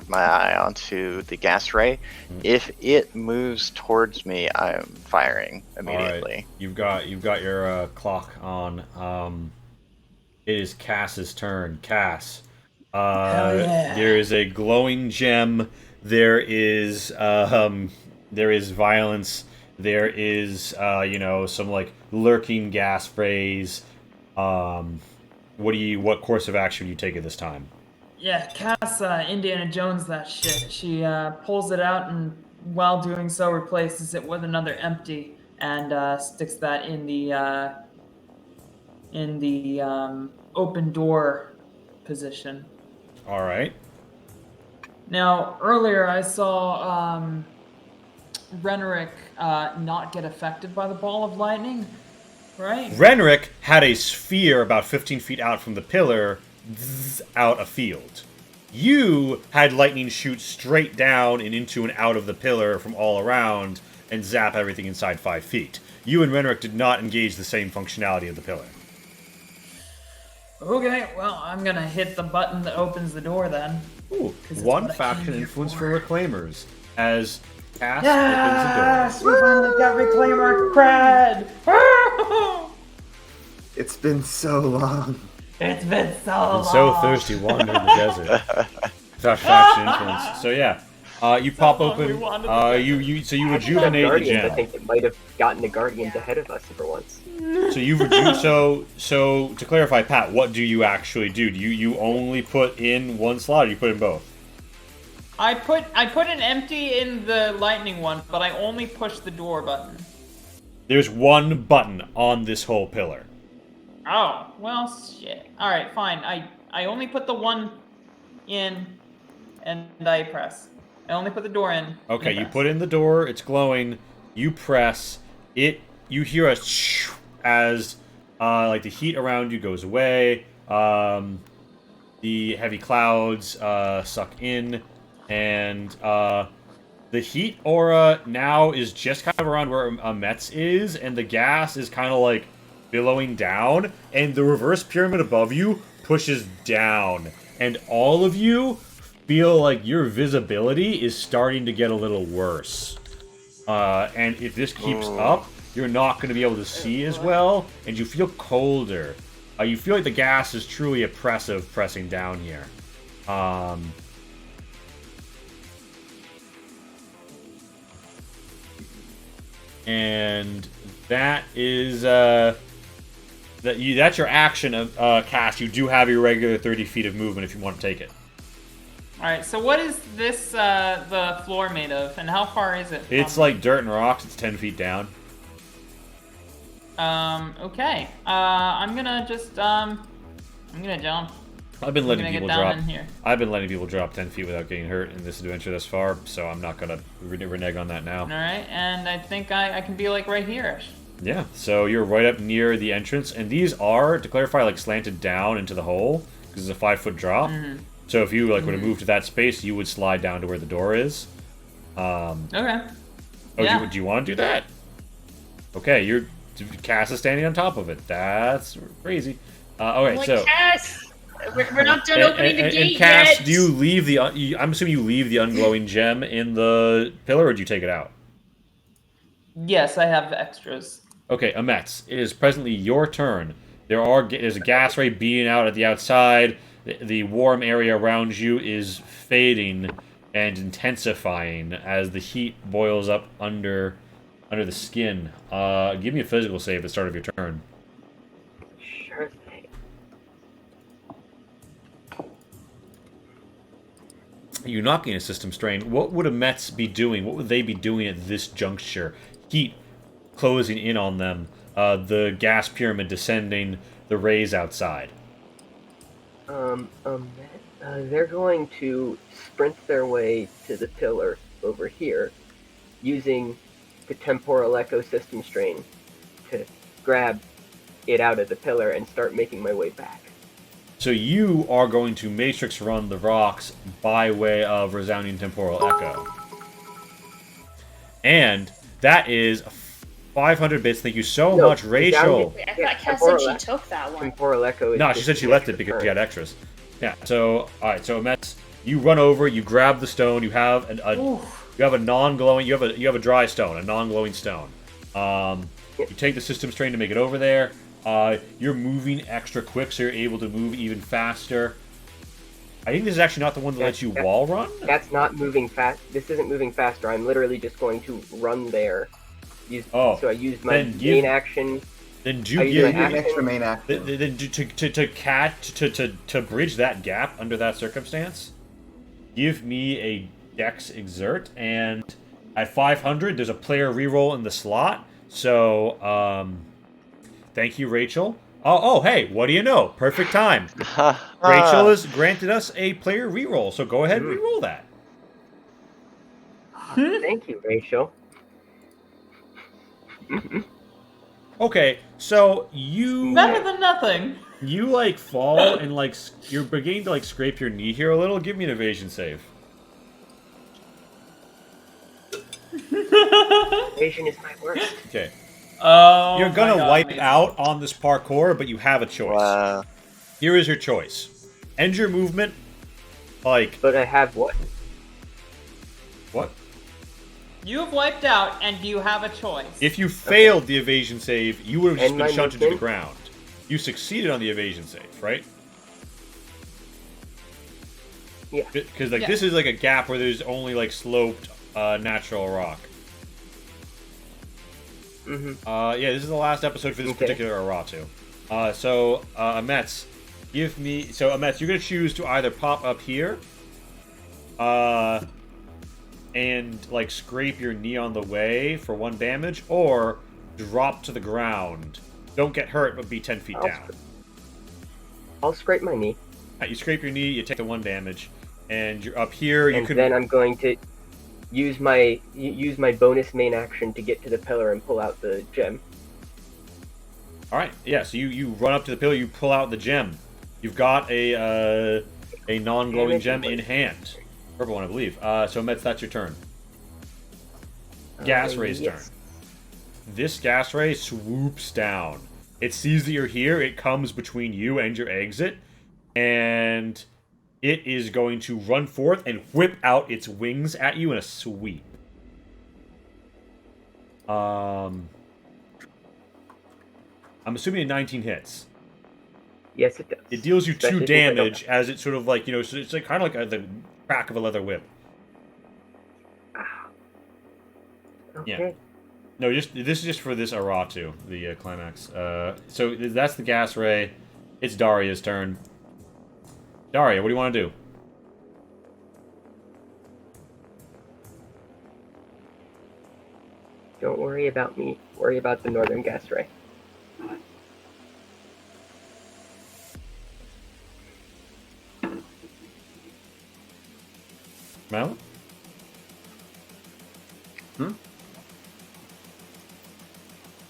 my eye onto the gas ray. If it moves towards me, I'm firing immediately. Right. You've got your clock on. It is Cass's turn. Cass. Hell yeah. There is a glowing gem. There is violence. There is some like lurking gas rays. What course of action do you take at this time? Yeah, Cass, Indiana Jones that shit. She pulls it out and while doing so replaces it with another empty and sticks that in the open door position. All right. Now, earlier I saw Renric not get affected by the ball of lightning, right? Renric had a sphere about 15 feet out from the pillar, out a field. You had lightning shoot straight down and into and out of the pillar from all around and zap everything inside 5 feet. You and Renric did not engage the same functionality of the pillar. Okay, well, I'm gonna hit the button that opens the door then. Ooh, 'Cause it's one what I faction came here influence for. for Reclaimers as Cass Yes! opens the door. We finally got Reclaimer cred! It's been so long. It's been so And long. so thirsty wandering the desert. Without faction influence. So yeah, you pop long we open. wanted to You rejuvenate the Guardians, I gem. think it might have gotten the Guardians ahead of us for once. So you so to clarify, Pat, what do you actually do? Do you only put in one slot, or you put in both? I put an empty in the lightning one, but I only push the door button. There's one button on this whole pillar. Oh, well, shit. All right, fine. I only put the one in, and I press. I only put the door in. Okay, and I you press. put in the door. It's glowing. You press it. You hear a shh as like the heat around you goes away. The heavy clouds suck in, and the heat aura now is just kind of around where Metz is, and the gas is kind of like billowing down, and the reverse pyramid above you pushes down, and all of you feel like your visibility is starting to get a little worse. And if this keeps up, you're not going to be able to see as well, and you feel colder. You feel like the gas is truly oppressive pressing down here. And that is that's your action of cast. You do have your regular 30 feet of movement if you want to take it. All right. So what is this the floor made of, and how far is it? It's like dirt and rocks. It's 10 feet down. Okay. I'm gonna just I'm gonna jump. I've been letting people drop. In here. I've been letting people drop 10 feet without getting hurt in this adventure thus far, so I'm not gonna renege on that now. All right, and I think I can be like right here. Yeah. So you're right up near the entrance, and these are, to clarify, like slanted down into the hole because it's a 5-foot drop. Mm-hmm. So if you were to move to that space, you would slide down to where the door is. Okay. Oh, Yeah. do you want to do that? Okay, Cass is standing on top of it. That's crazy. Okay, Like, so Cass, we're not done opening the gate and Cass, yet. do you leave the? I'm assuming you leave the unglowing gem in the pillar, or do you take it out? Yes, I have extras. Okay, Ametz, it is presently your turn. There's a gas ray beating out at the outside. The warm area around you is fading and intensifying as the heat boils up under the skin. Give me a physical save at the start of your turn. Sure thing. You're not getting a system strain. What would Ametz be doing? What would they be doing at this juncture? Heat closing in on them. The gas pyramid descending. The rays outside. They're going to sprint their way to the pillar over here, using the temporal echo system strain to grab it out of the pillar and start making my way back. So you are going to matrix run the rocks by way of resounding temporal echo. And that is 500 bits. Thank you so much, Rachel. Wait, I thought Cass said she took that one. Temporal echo is No, she said she left it because she had extras. Yeah. So all right. So Metz, you run over. You grab the stone. You have a non-glowing. You have a dry stone, a non-glowing stone. You take the system strain to make it over there. You're moving extra quick, so you're able to move even faster. I think this is actually not the one that lets you wall run. That's not moving fast. This isn't moving faster. I'm literally just going to run there. So I used my main action. Then do you give an extra main action? Then to bridge that gap under that circumstance, give me a Dex exert, and at 500, there's a player reroll in the slot. So, thank you, Rachel. Oh, hey, what do you know? Perfect time. Rachel has granted us a player reroll, so go ahead and reroll that. Thank you, Rachel. Okay, so you Better than nothing. You like fall and like you're beginning to like scrape your knee here a little. Give me an evasion save. Evasion is my worst. Okay. Oh, You're gonna my God, wipe amazing. out on this parkour, but you have a choice. Wow. Here is your choice. End your movement. Like But I have what? what? You have wiped out, and you have a choice. If you failed the evasion save, you would have just And been my shunted to the movement? ground. You succeeded on the evasion save, right? Yeah. Because like Yeah. this is like a gap where there's only like sloped natural rock. Mm-hmm. Yeah, this is the last episode for this Okay. particular Aratu. So, Ametz, give me... So, Ametz, you're going to choose to either pop up here, and, like, scrape your knee on the way for 1 damage, or drop to the ground. Don't get hurt, but be 10 feet down. I'll scrape my knee. You scrape your knee, you take the 1 damage, and you're up here. And then I'm going to use my bonus main action to get to the pillar and pull out the gem. All right, yeah. So you run up to the pillar, you pull out the gem. You've got a non-glowing gem in hand. Purple one, I believe. So Mets, that's your turn. Gas Ray's turn. This gas ray swoops down. It sees that you're here. It comes between you and your exit, and it is going to run forth and whip out its wings at you in a sweep. I'm assuming a 19 hits. Yes, it does. It deals you Especially 2 damage as it sort of like, so it's like kind of like the crack of a leather whip. Okay. Yeah. No, this is just for this Aratu, the climax. So that's the gas ray. It's Daria's turn. Daria, what do you want to do? Don't worry about me. Worry about the northern gas ray. Mal?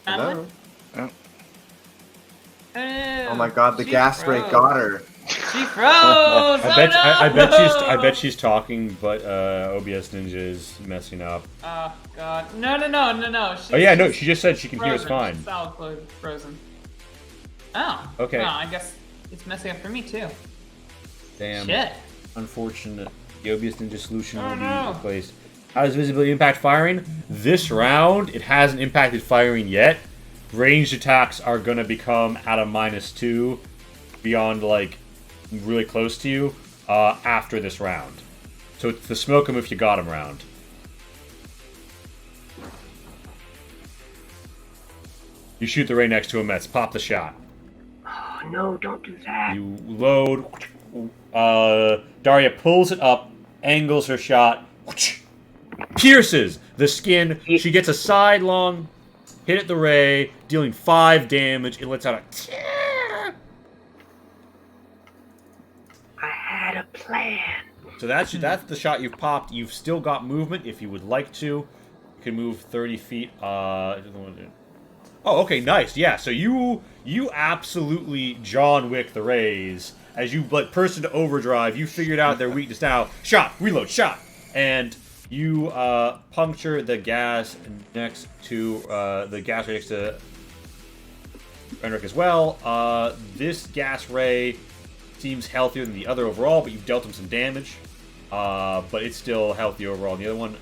Hello? Oh. Oh my god, the gas ray got her. She froze. I bet she's talking, but OBS Ninja is messing up. Oh god, no. She just said she can hear us fine. She's solid frozen. Oh. Okay. Well, I guess it's messing up for me too. Damn. Shit. Unfortunate. The OBS Ninja solution will be replaced. How does visibility impact firing? This round, it hasn't impacted firing yet. Ranged attacks are going to become at a -2 beyond, like, really close to you after this round. So it's the smoke 'em if you got 'em round. You shoot the ray next to him, Mets. Pop the shot. Oh, no, don't do that. You load. Daria pulls it up, angles her shot, pierces the skin. She gets a sidelong hit at the ray, dealing 5 damage. It lets out a. I had a plan. So that's the shot you've popped. You've still got movement if you would like to. You can move 30 feet. Oh, okay, nice. Yeah, so you absolutely John Wick the rays. As you like person to overdrive, you figured out their weakness now. Shot, reload, shot, and you puncture the gas next to the gas ray next to Enric as well. This gas ray seems healthier than the other overall, but you've dealt him some damage. But it's still healthy overall. And the other one,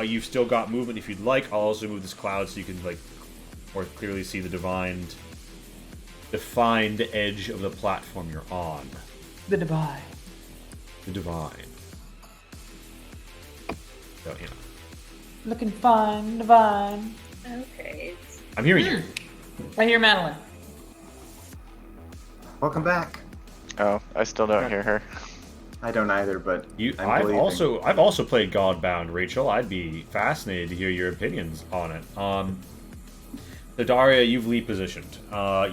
you've still got movement if you'd like. I'll also move this cloud so you can like more clearly see the defined edge of the platform you're on. The divine. The divine. So, you know. Looking fine, divine. Okay. I'm hearing you. I hear Madeline. Welcome back. Oh, I still don't hear her. I don't either, but I've also played Godbound, Rachel. I'd be fascinated to hear your opinions on it. So Daria, you've lead positioned.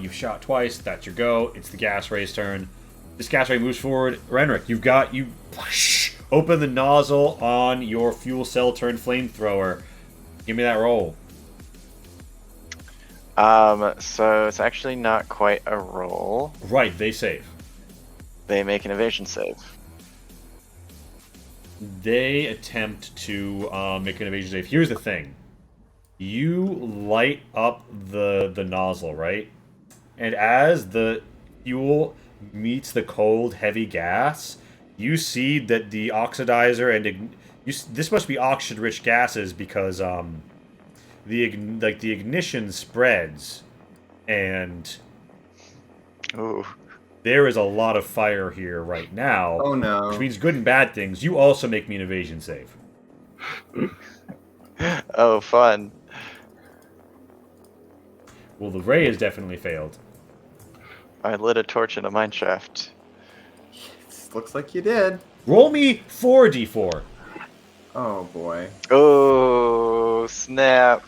You've shot twice. That's your go. It's the gas ray's turn. This gas ray moves forward. Renric, you open the nozzle on your fuel cell turned flamethrower. Give me that roll. So it's actually not quite a roll. Right, they save. They make an evasion save. They attempt to make an evasion save. Here's the thing. You light up the nozzle, right? And as the fuel meets the cold, heavy gas, you see that the oxidizer and this must be oxygen-rich gases because the ignition spreads, and Ooh. there is a lot of fire here right now. Oh no! Which means good and bad things. You also make me an evasion save. Oh, fun. Well, the ray has definitely failed. I lit a torch in a mineshaft. Looks like you did. Roll me 4d4. Oh boy. Oh, snap.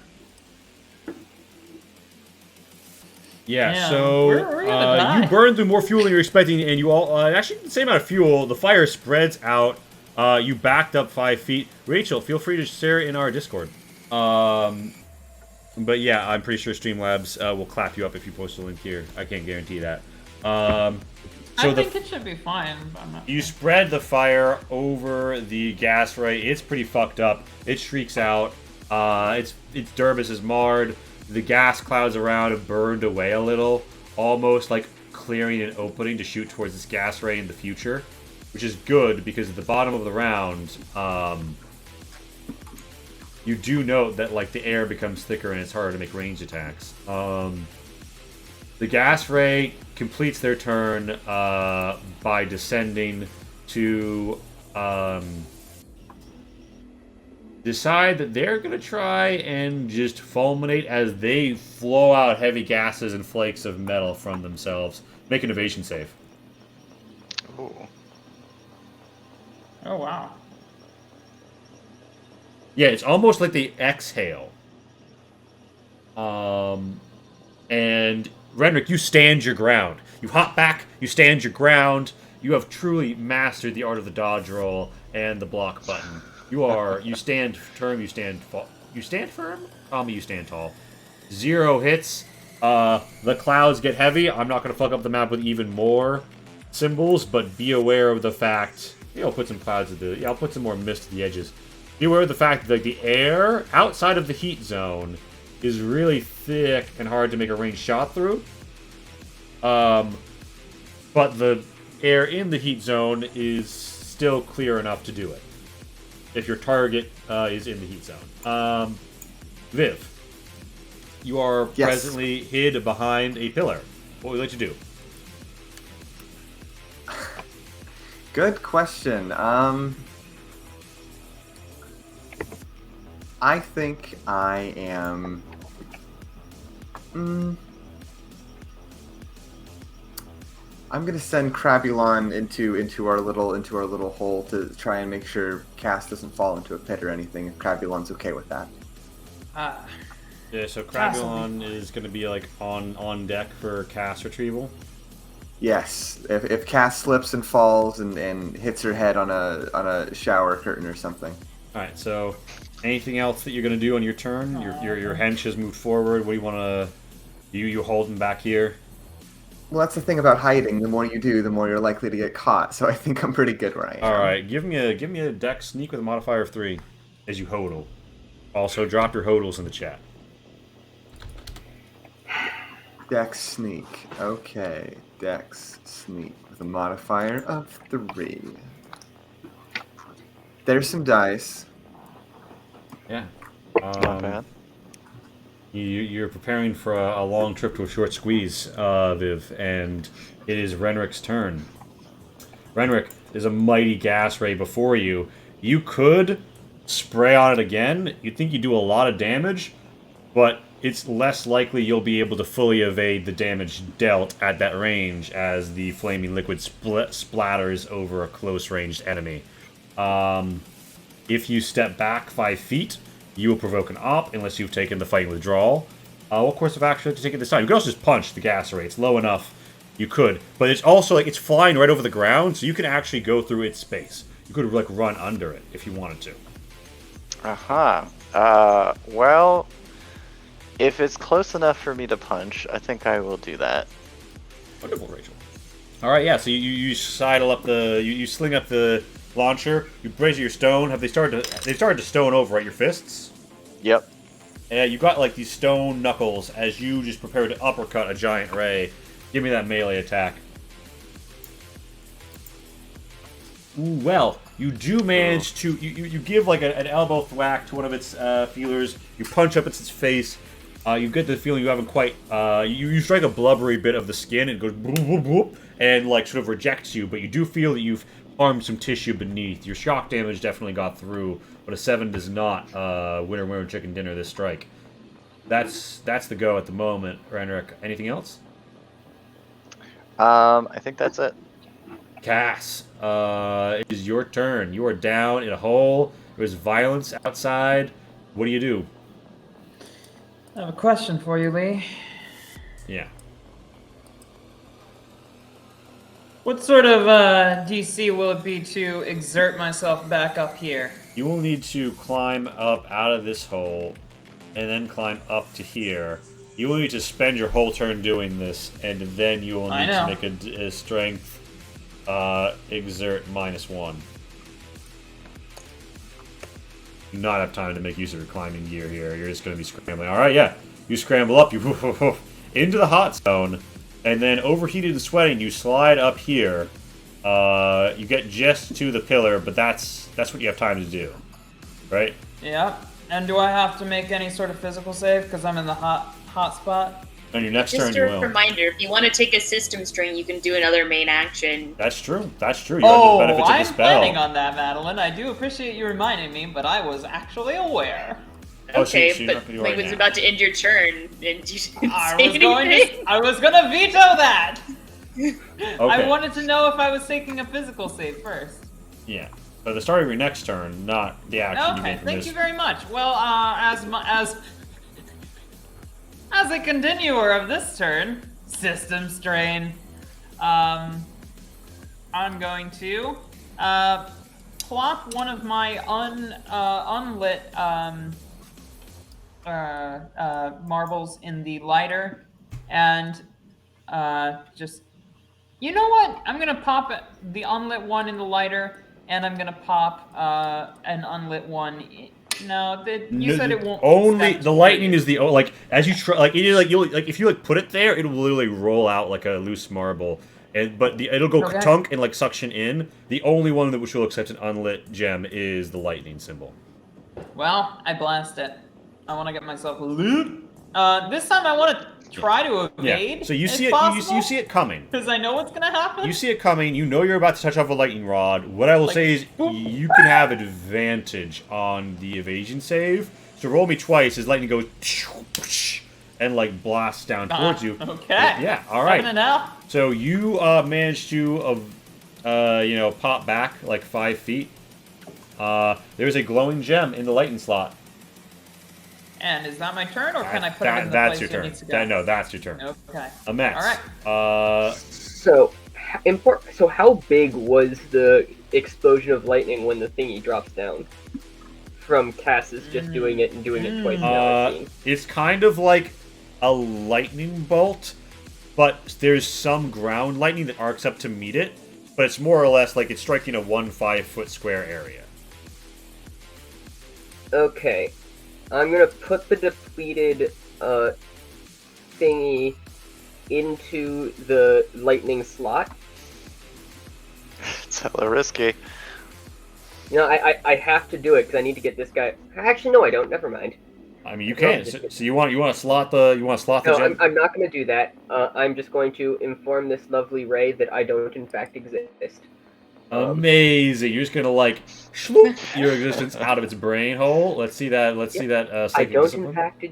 Yeah, Yeah, so we're gonna die. you burn through more fuel than you're expecting, and you all actually the same amount of fuel. The fire spreads out. You backed up 5 feet. Rachel, feel free to share it in our Discord. But yeah, I'm pretty sure Streamlabs will clap you up if you post a link here. I can't guarantee that. So I think it should be fine. But I'm not you sure. spread the fire over the gas ray. It's pretty fucked up. It shrieks out. Its dermis is marred. The gas clouds around have burned away a little, almost like clearing an opening to shoot towards this gas ray in the future, which is good because at the bottom of the round, you do note that like the air becomes thicker and it's harder to make ranged attacks. The gas ray completes their turn by descending to decide that they're going to try and just fulminate as they flow out heavy gases and flakes of metal from themselves. Make an evasion save. Ooh. Oh wow. Yeah, it's almost like they exhale. And Renrick, you stand your ground. You hop back, you stand your ground. You have truly mastered the art of the dodge roll and the block button. You stand firm, you stand firm? You stand tall. 0 hits. The clouds get heavy. I'm not going to fuck up the map with even more symbols, but be aware of the fact... I'll put some clouds at the... I'll put some more mist at the edges. Be aware of the fact that the air outside of the heat zone is really thick and hard to make a ranged shot through. But the air in the heat zone is still clear enough to do it. If your target is in the heat zone. Viv, you are presently hid behind a pillar. What would you like to do? Good question. I think I am. I'm gonna send Crabulon into our little hole to try and make sure Cass doesn't fall into a pit or anything. If Crabulon's okay with that. Yeah, so Crabulon is going to be like on deck for cast retrieval. Yes, if Cass slips and falls and hits her head on a shower curtain or something. All right. So, anything else that you're going to do on your turn? Your hench has moved forward. What do you want to? You holding back here? Well, that's the thing about hiding. The more you do, the more you're likely to get caught. So I think I'm pretty good where I am. All right. Give me a dex sneak with a modifier of 3 as you hodl. Also, drop your hodls in the chat. Dex sneak. Okay. Dex sneak with a modifier of 3. There's some dice. Yeah. Not bad. You're preparing for a long trip to a short squeeze, Viv, and it is Renrick's turn. Renrick, there's a mighty gas ray before you. You could spray on it again. You'd think you do a lot of damage, but it's less likely you'll be able to fully evade the damage dealt at that range as the flaming liquid splatters over a close-ranged enemy. If you step back 5 feet, you will provoke an op unless you've taken the fighting withdrawal. What course of action to take at this time? You could also just punch the gas ray. It's low enough. You could, but it's also like it's flying right over the ground, so you can actually go through its space. You could like run under it if you wanted to. Well, if it's close enough for me to punch, I think I will do that. Wonderful, Rachel. All right, yeah. So you sidle up you sling up the launcher. You brace your stone. Have they started to stone over at your fists? Yep. Yeah, you got like these stone knuckles as you just prepare to uppercut a giant ray. Give me that melee attack. Ooh, well, you do manage to you give like an elbow thwack to one of its feelers. You punch up its face. You get the feeling you haven't quite. You strike a blubbery bit of the skin and it goes boop, boop, boop, and like sort of rejects you. But you do feel that you've harmed some tissue beneath. Your shock damage definitely got through, but a 7 does not winner chicken dinner this strike. That's the go at the moment, Renrick. Anything else? I think that's it. Cass, it is your turn. You are down in a hole. There's violence outside. What do you do? I have a question for you, Lee. Yeah. What sort of DC will it be to exert myself back up here? You will need to climb up out of this hole, and then climb up to here. You will need to spend your whole turn doing this, and then you will need to make a strength exert -1. You do not have time to make use of your climbing gear here. You're just going to be scrambling. All right, yeah. You scramble up, you into the hot zone, and then overheated and sweating, you slide up here. You get just to the pillar, but that's what you have time to do, right? Yeah. And do I have to make any sort of physical save because I'm in the hot spot? On your next turn, Just you a will. reminder, if you want to take a system string, you can do another main action. That's true. That's true. You Oh, have the benefits of the I'm spell. planning on that, Madeline. I do appreciate you reminding me, but I was actually aware. Oh, so Okay, you're but not gonna do it when right it was now. about to end your turn, and you didn't say I was gonna veto that. Okay. I wanted to know if I was taking a physical save first. Yeah. But the start of your next turn, not the action you Okay, get from thank this. you very much. Well, as a continuer of this turn, system strain, I'm going to plop one of my unlit marbles in the lighter, and just, you know what? I'm gonna pop the unlit one in the lighter, and I'm gonna pop an unlit one. No, you said it won't. Only step the lightning is the like as you try like you'll like if you like put it there, it'll literally roll out like a loose marble, and but it'll go Okay. tunk and like suction in. The only one that which will accept an unlit gem is the lightning symbol. Well, I blast it. I want to get myself lit. This time I want to try to evade. Yeah. So you if see it. possible, You see it coming. because I know what's gonna happen. You see it coming. You know you're about to touch off a lightning rod. What I will Like, say is boop. you can have advantage on the evasion save. So roll me twice as lightning goes and like blasts down towards you. Okay. Yeah. All right. 7 and out. So you managed to, you know, pop back like 5 feet. There's a glowing gem in the lightning slot. And is that my turn, or can I put it in the That's place your it turn. needs to go? No, that's your turn. Okay. A mess. All right. So, so how big was the explosion of lightning when the thingy drops down? From Cass's just doing it and doing it twice now, I've seen. It's kind of like a lightning bolt, but there's some ground lightning that arcs up to meet it. But it's more or less like it's striking a 1 5-foot square area. Okay. I'm gonna put the depleted thingy into the lightning slot. It's hella risky. You know, I have to do it because I need to get this guy. Actually, no, I don't. Never mind. I mean, you can. So you want to slot the No, gem? I'm not going to do that. I'm just going to inform this lovely ray that I don't, in fact, exist. Amazing! You're just gonna like shloop your existence out of its brain hole. Let's see that. Let's see that. I Psychic don't, discipline. in fact,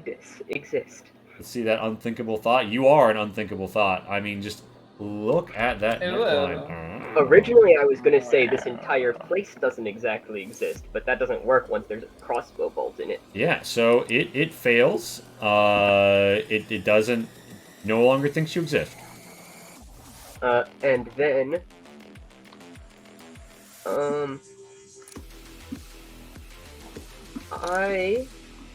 exist. Let's see that unthinkable thought. You are an unthinkable thought. I mean, just look at that neckline. Originally, I was going to say this entire place doesn't exactly exist, but that doesn't work once there's a crossbow bolt in it. Yeah, so it fails. It doesn't. No longer thinks you exist. And then, I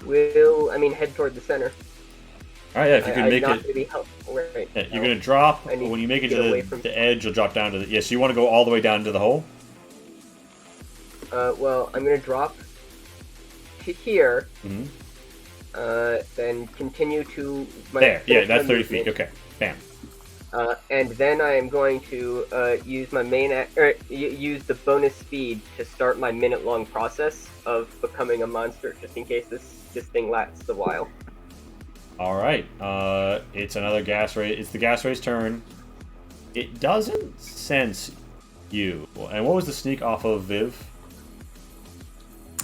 will. I mean, head toward the center. All right, yeah, if you can I'm make not it. going to be helpful right Yeah, now. you're gonna drop I need when you make it to to get away the, from- the edge. You'll drop down to the. Yeah, so you want to go all the way down to the hole. Well, I'm going to drop to here. Mm-hmm. Then continue to my There, yeah, finish my that's 30 feet. movement. Okay, bam. And then I am going to use my use the bonus speed to start my minute-long process of becoming a monster, just in case this thing lasts a while. All right, it's another gas ray. It's the gas ray's turn. It doesn't sense you. And what was the sneak off of Viv?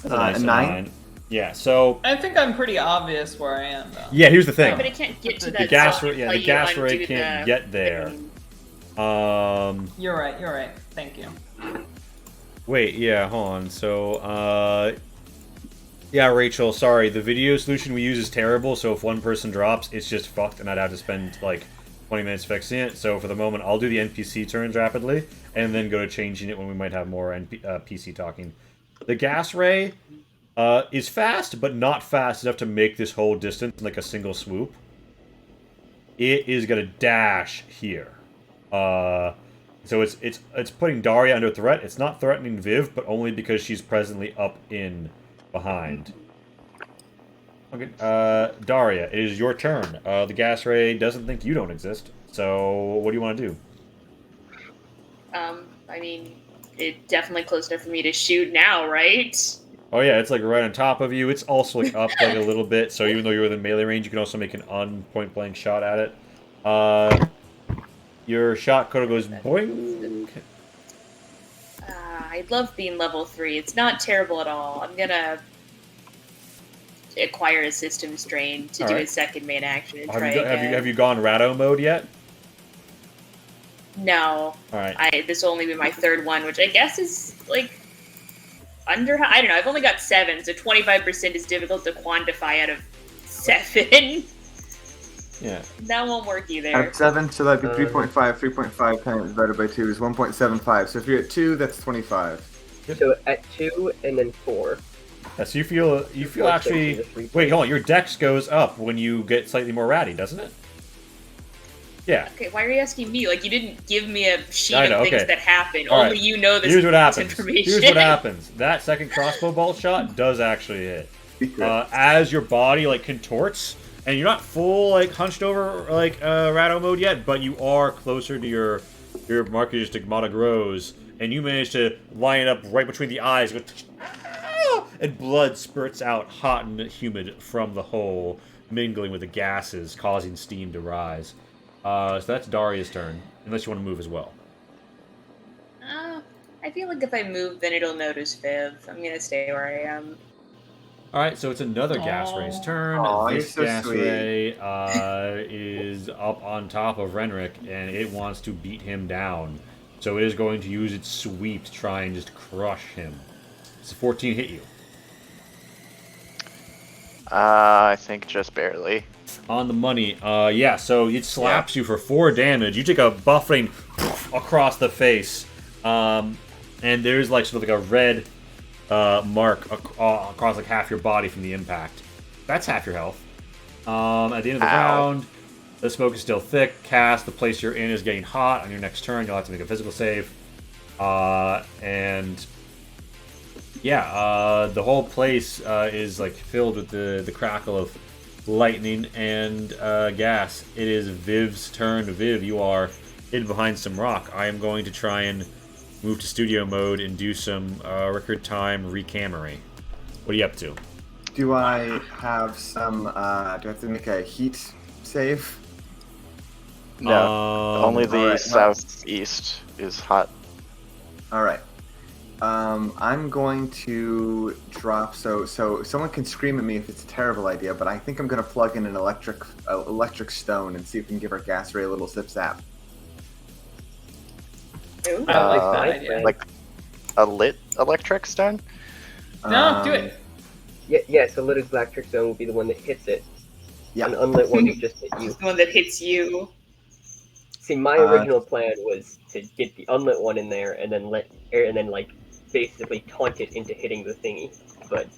That's a nice 9. Yeah. So I think I'm pretty obvious where I am, though. yeah, here's the thing. But it can't get to The that gas zone ray, yeah, until the you gas ray undo can't the get there. thing. You're right. You're right. Thank you. Wait, yeah, hold on. So, yeah, Rachel, sorry. The video solution we use is terrible, so if one person drops, it's just fucked, and I'd have to spend, like, 20 minutes fixing it. So for the moment, I'll do the NPC turns rapidly, and then go to changing it when we might have more PC talking. The gas ray is fast, but not fast enough to make this whole distance in like a single swoop. It is gonna dash here. So it's putting Daria under threat. It's not threatening Viv, but only because she's presently up in behind. Okay, Daria, it is your turn. The gas ray doesn't think you don't exist. So what do you want to do? I mean, it's definitely close enough for me to shoot now, right? Oh yeah, it's like right on top of you. It's also like up like a little bit. So even though you're within melee range, you can also make an point blank shot at it. Your shot code goes boing. I love being level 3. It's not terrible at all. I'm gonna acquire a system strain to do a second main action and try again. Have you gone Ratto mode yet? No. Alright. This will only be my third one, which I guess is like under. I don't know. I've only got 7, so 25% is difficult to quantify out of 7. Yeah. That won't work either. At 7, so that'd be 3.5. 3.5 times divided by 2 is 1.75. So if you're at 2, that's 25. Yep. So at 2 and then 4. Yeah, so you feel actually. Wait, hold on. Your dex goes up when you get slightly more ratty, doesn't it? Yeah. Okay, why are you asking me? Like, you didn't give me a sheet I know, of things okay. that happen. All Only right. you know this, Here's what happens. information. Here's what happens. That second crossbow bolt shot does actually hit. As your body like contorts, and you're not full like hunched over like Ratto mode yet, but you are closer to your Marcus Stigmata grows, and you manage to line it up right between the eyes, and blood spurts out hot and humid from the hole, mingling with the gases, causing steam to rise. So that's Daria's turn, unless you want to move as well. I feel like if I move, then it'll notice Viv. I'm gonna stay where I am. Alright, so it's another gas ray's turn. This so gas sweet. ray is up on top of Renric, and it wants to beat him down. So it is going to use its sweep to try and just crush him. Does a 14 hit you? I think just barely. On the money, yeah, so it slaps you for 4 damage. You take a buffeting across the face, and there's like sort of like a red mark across like half your body from the impact. That's half your health. At the end of the round, the smoke is still thick. Cass, the place you're in is getting hot. On your next turn, you'll have to make a physical save. And yeah, the whole place is like filled with the crackle of lightning and gas. It is Viv's turn. Viv, you are hidden behind some rock. I am going to try and move to studio mode and do some record time recamery. What are you up to? Do I have some, do I have to make a heat save? No, only the alright, southeast is hot. Alright. I'm going to drop, so someone can scream at me if it's a terrible idea, but I think I'm going to plug in an electric stone and see if we can give our gas ray a little zip-zap. Ooh, I like that idea. Like a lit electric stone? No, do it. Yeah, so lit electric zone will be the one that hits it. Yeah. An unlit one will just hit you. The one that hits you. See, my original plan was to get the unlit one in there and then like basically taunt it into hitting the thingy. But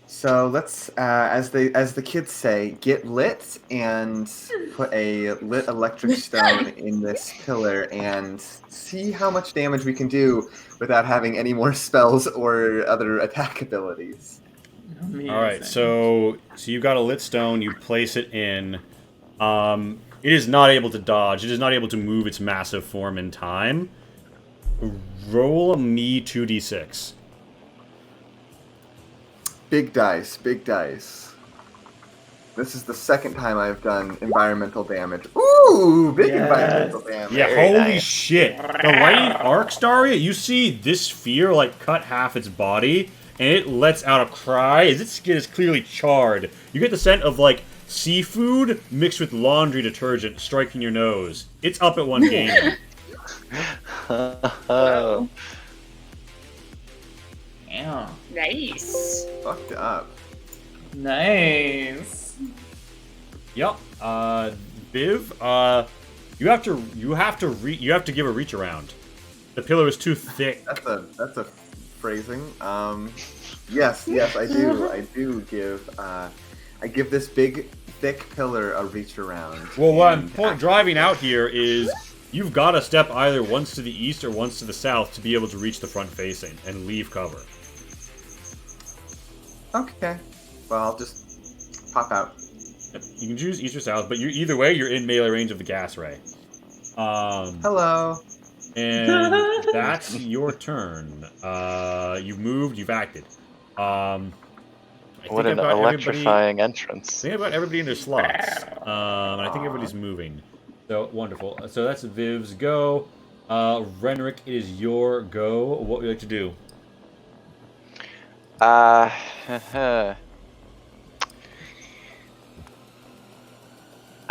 So let's, as the kids say, get lit and put a lit electric stone in this pillar and see how much damage we can do without having any more spells or other attack abilities. Alright, so you've got a lit stone, you place it in. It is not able to dodge, it is not able to move its massive form in time. Roll a me 2d6. Big dice, big dice. This is the second time I've done environmental damage. Ooh, big environmental damage. Yeah, Very holy nice. shit. The lightning arcs, Daria, you see this sphere like cut half its body, and it lets out a cry as its skin is clearly charred. You get the scent of like seafood mixed with laundry detergent striking your nose. It's up at 1 game. Oh. Yeah. Nice. Fucked up. Nice. Yep. Viv, you have to give a reach around. The pillar is too thick. That's a phrasing. Yes, I do. I give this big, thick pillar a reach around. Well, what I'm driving out here is you've got to step either once to the east or once to the south to be able to reach the front facing and leave cover. Okay. Well, I'll just pop out. Yep. You can choose east or south, but either way, you're in melee range of the gas ray. Hello. And that's your turn. You've moved, you've acted. What an electrifying entrance. I think about everybody in their slots. And I think everybody's moving. So, wonderful. So that's Viv's go. Renrick, it is your go. What would you like to do? I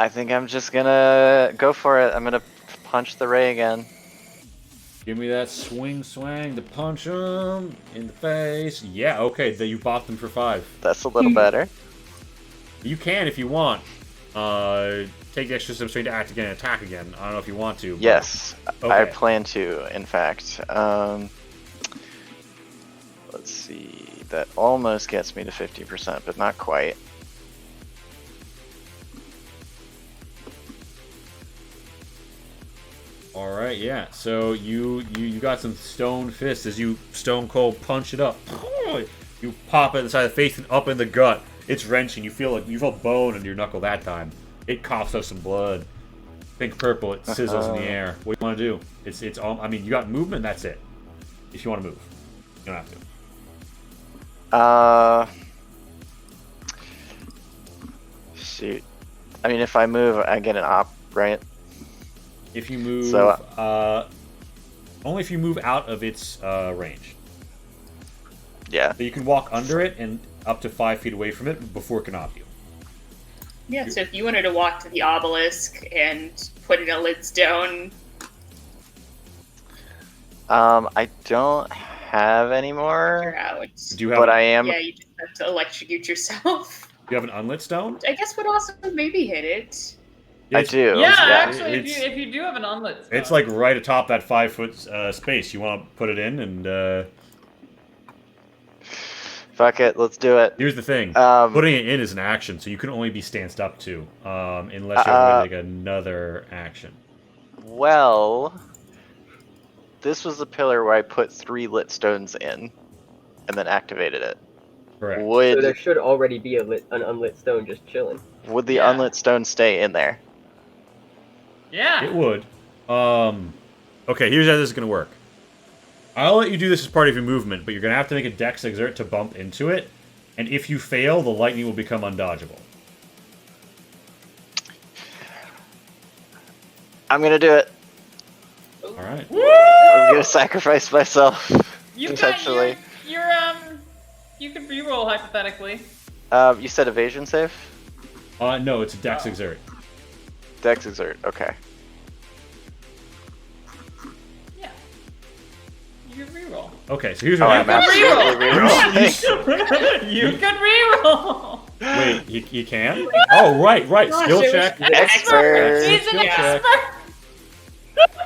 think I'm just gonna go for it. I'm gonna punch the ray again. Give me that swing, to punch him in the face. Yeah, okay, then you bought them for 5. That's a little better. You can if you want. Take the extra strain to act again and attack again. I don't know if you want to. Yes, okay. I plan to, in fact. Let's see. That almost gets me to 50%, but not quite. All right, yeah. So you got some stone fists as you stone cold punch it up. You pop it inside the face and up in the gut. It's wrenching. You feel bone in your knuckle that time. It coughs up some blood. Pink purple. It sizzles in the air. What do you want to do? It's all. I mean, you got movement. That's it. If you want to move, you don't have to. Shoot. I mean, if I move, I get an op, right? If you move, so, only if you move out of its range. Yeah. So you can walk under it and up to 5 feet away from it before it can op you. Yeah, so if you wanted to walk to the obelisk and put in a lit stone. I don't have any more. Do you have? But I am. Yeah, you just have to electrocute yourself. Do you have an unlit stone? I guess would also maybe hit it. I do. Yeah, actually, if you do have an unlit stone. It's like right atop that 5 foot space. You want to put it in and. Fuck it, let's do it. Here's the thing: putting it in is an action, so you can only be stanced up to, unless you have to take another action. Well, this was the pillar where I put 3 lit stones in, and then activated it. Correct. So there should already be an unlit stone just chilling. Would the unlit stone stay in there? Yeah. It would. Okay, here's how this is gonna work. I'll let you do this as part of your movement, but you're gonna have to make a dex exert to bump into it, and if you fail, the lightning will become undodgeable. I'm gonna do it. All right. I'm gonna sacrifice myself intentionally. You can reroll hypothetically. You said evasion save? No, it's a dex exert. Dex exert. Okay. Yeah. You can reroll. Okay, so here's Oh, what I'm happens. absolutely rerolling. You can reroll. Wait, you can? Oh, right. Gosh, Skill it was check. Expert. He's an Skill check. expert.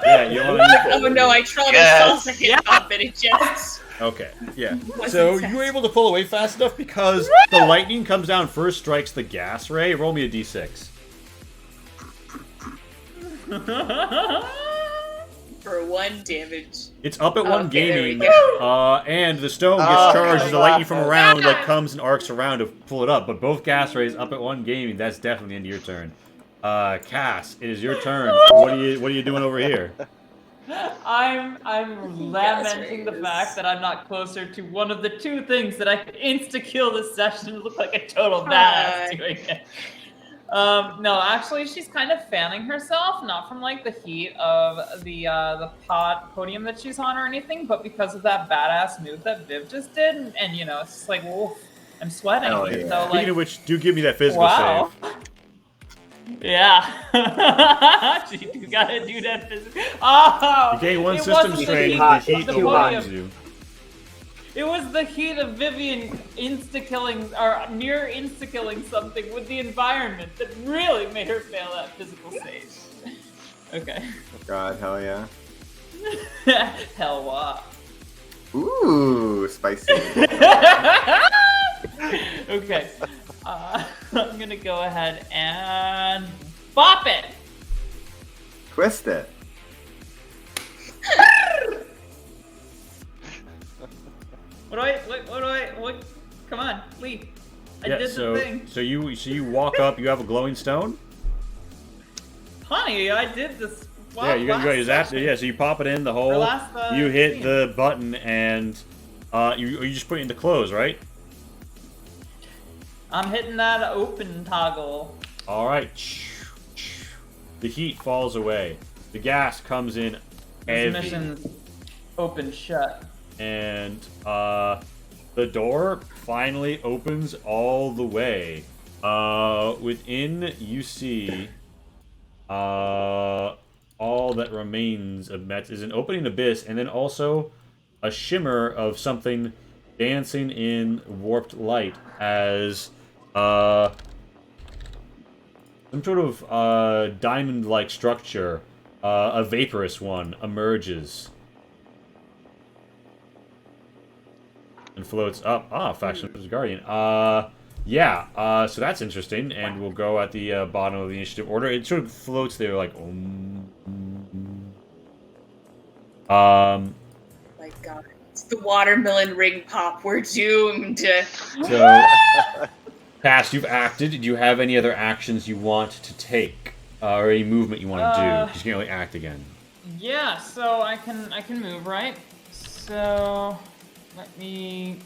Yeah, you want to. Oh no, I tried Yes. to hit up and it just... Okay, yeah. Wasn't So you fast. were able to pull away fast enough because the lightning comes down first, strikes the gas ray. Roll me a d6. For 1 damage. It's up at 1 Okay, there we gaming, and the stone gets charged as the lightning from around comes and arcs around to pull it up. But both gas rays up at 1 gaming. That's definitely the end of your turn. Cass, it is your turn. What are you doing over here? I'm lamenting the fact that I'm not closer to one of the 2 things that I could insta-kill this session and look like a total badass doing it. No, actually, she's kind of fanning herself, not from like the heat of the podium that she's on or anything, but because of that badass move that Viv just did, and you know, it's just like, woof, I'm sweating. Oh, yeah. So, Speaking of which, do give me that physical wow. save. Yeah. You gotta do that physical. Oh, You gain 1 it system wasn't the strain. heat The of heat the overwhelms podium. you. It was the heat of Vivian insta-killing, or near insta-killing something with the environment that really made her fail that physical save. Okay. God, hell yeah. Hell what? Ooh, spicy. Okay. I'm gonna go ahead and bop it! Twist it. What? Come on, leave. I did so, the thing. So you walk up, you have a glowing stone? Honey, I did this. Yeah, you got use that. Yeah, so you pop it in the hole, you hit scene. the button, and you just put it into close, right? I'm hitting that open toggle. Alright. The heat falls away. The gas comes in This heavy. mission's open shut. And the door finally opens all the way. Within you see all that remains of Metz is an opening abyss, and then also a shimmer of something dancing in warped light as some sort of diamond-like structure, a vaporous one, emerges and floats up. Faction of Guardian. So that's interesting, and we'll go at the bottom of the initiative order. It sort of floats there like, My God, it's the watermelon ring pop. We're doomed. So, Cass, you've acted. Do you have any other actions you want to take, or any movement you want to do? Because you can only act again. Yeah, so I can move, right? So let me.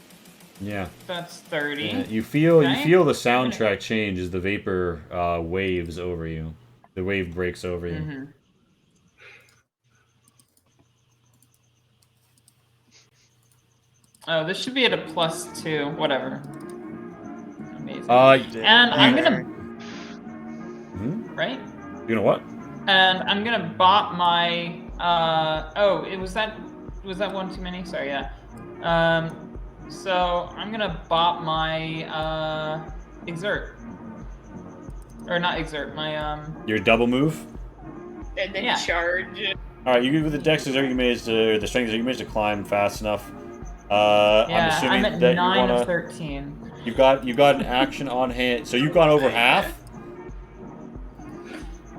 Yeah. That's 30. You feel Okay. the soundtrack change as the vapor waves over you. The wave breaks over you. Mm-hmm. Oh, this should be at a +2. Whatever. Amazing. And I'm gonna. Right? You know what? And I'm gonna bop my. Was that one too many? Sorry, yeah. So I'm gonna bop my exert. Or not exert, my Your double move. And then Yeah. charge. All right, you with the dexterity you managed to the strength you managed to climb fast enough. I'm yeah, assuming I'm at that 9 you wanna. of 13. You got an action on hand, so you've gone over half.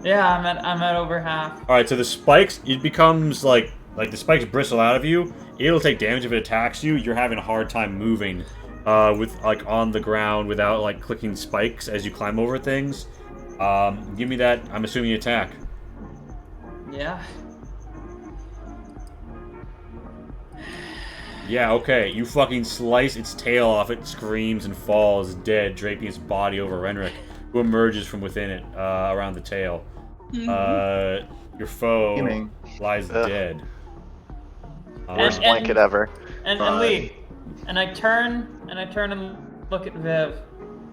Yeah, I'm at over half. All right, so the spikes, it becomes like the spikes bristle out of you. It'll take damage if it attacks you. You're having a hard time moving, with like on the ground without like clicking spikes as you climb over things. Give me that. I'm assuming you attack. Yeah. Yeah, okay. You fucking slice its tail off. It screams and falls dead, draping its body over Renric, who emerges from within it, around the tail. Your foe lies dead. Worst blanket ever. And Lee, and I turn and look at Viv.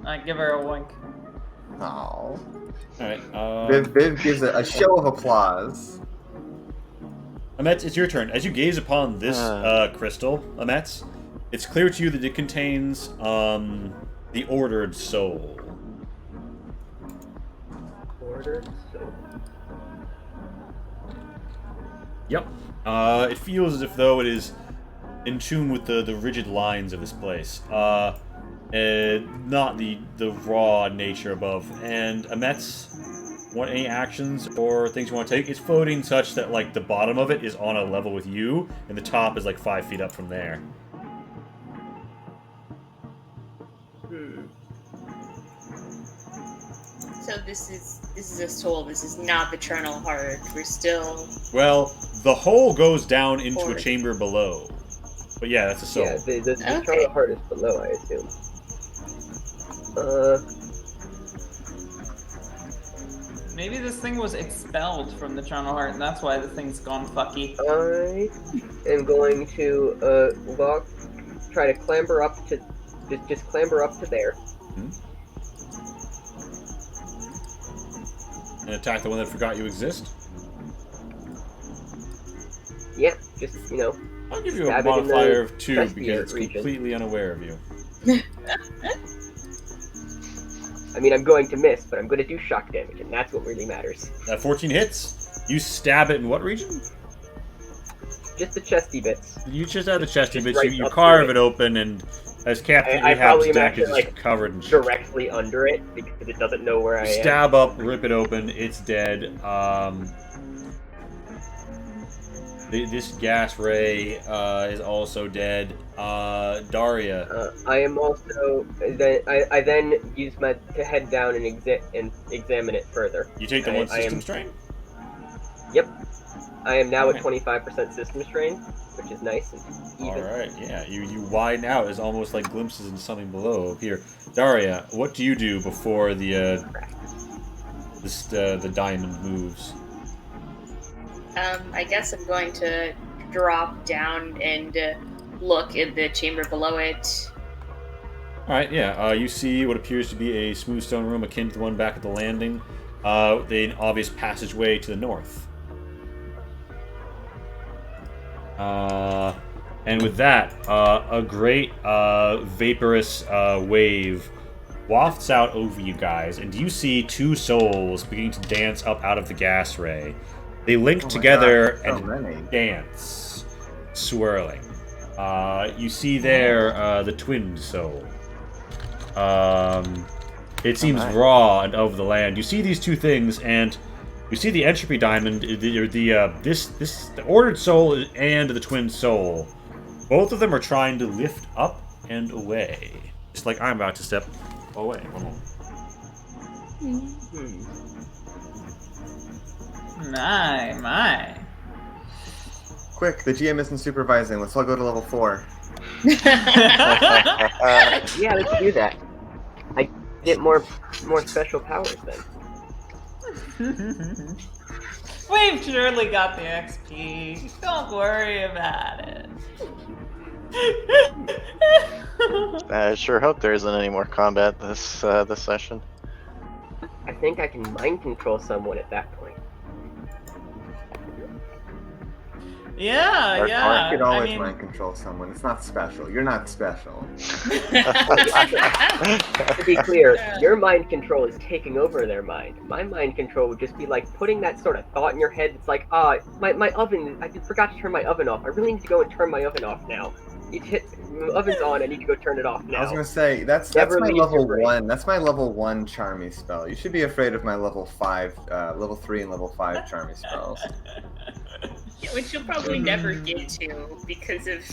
I give her a wink. Oh. Alright, Viv gives a show of applause. Ametz, it's your turn. As you gaze upon this crystal, Ametz, it's clear to you that it contains the Ordered Soul. Ordered soul. Yep. It feels as if though it is in tune with the rigid lines of this place. Not the raw nature above. And Ametz, want any actions or things you want to take? It's floating such that like the bottom of it is on a level with you, and the top is like 5 feet up from there. So this is a soul. This is not the Eternal Heart. We're still. Well, the hole goes down into a Forward. chamber below. But yeah, that's a soul. Yeah, the Okay. Eternal Heart is below, I assume. Maybe this thing was expelled from the Eternal Heart, and that's why the thing's gone fucky. I am going to try to clamber up to, just clamber up to there. And attack the one that forgot you exist. Yeah, just I'll give you a Stab it in the modifier of 2 chest because it's region. completely unaware of you. I mean, I'm going to miss, but I'm going to do shock damage, and that's what really matters. 14 hits. You stab it in what region? Just the chesty bits. You just have the chesty Just bits. right You up carve through it open, and as Captain I probably Ahab's deck imagine, is just covered in shit. Directly under it, because it doesn't know where I am. Stab up, rip it open, it's dead. This gas ray is also dead. Daria. I am also. I then use to head down and examine it further. You take the one system strain? Yep. I am now Alright. at 25% system strain, which is nice and even. Alright, yeah. You widen out as almost like glimpses into something below. Here, Daria, what do you do before the diamond moves? I guess I'm going to drop down and look in the chamber below it. Alright, yeah. You see what appears to be a smooth stone room akin to the one back at the landing. An obvious passageway to the north. And with that, a great vaporous wave wafts out over you guys, and you see 2 souls beginning to dance up out of the gas ray. They link together and dance, swirling. You see there the twin soul. It seems raw and of the land. You see these 2 things, and you see the entropy diamond, the ordered soul and the twin soul. Both of them are trying to lift up and away, just like I'm about to step away. One moment. My. Quick, the GM isn't supervising. Let's all go to level 4. Yeah, let's do that. I get more special powers then. We've surely got the XP. Don't worry about it. I sure hope there isn't any more combat this session. I think I can mind control someone at that point. Yeah. You could always I mean, mind control someone. It's not special. You're not special. To be clear, your mind control is taking over their mind. My mind control would just be like putting that sort of thought in your head. It's like, my oven, I forgot to turn my oven off. I really need to go and turn my oven off now. The oven's on, I need to go turn it off now. I was gonna say that's Never my leaves your level brain. 1. That's my level 1 charmy spell. You should be afraid of my level 5, level 3 and level 5 charmy spells. Which you'll probably never get to because of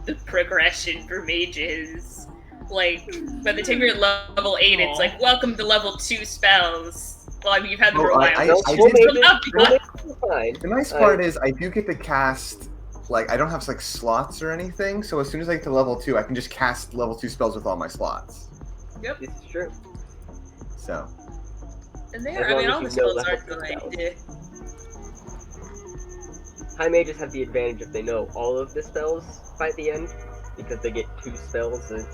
the progression for mages. Like, by the time you're at level 8, it's like, welcome to level 2 spells. Well, I mean, you've had them for a while. I We'll did- make it fine. The nice part is I do get to cast, like, I don't have like slots or anything, so as soon as I get to level 2, I can just cast level 2 spells with all my slots. Yep. This is true. So And they As are, I long mean, as all you the know spells level aren't 2 good. High mages have the advantage if they know all of the spells by the end, because they get 2 spells a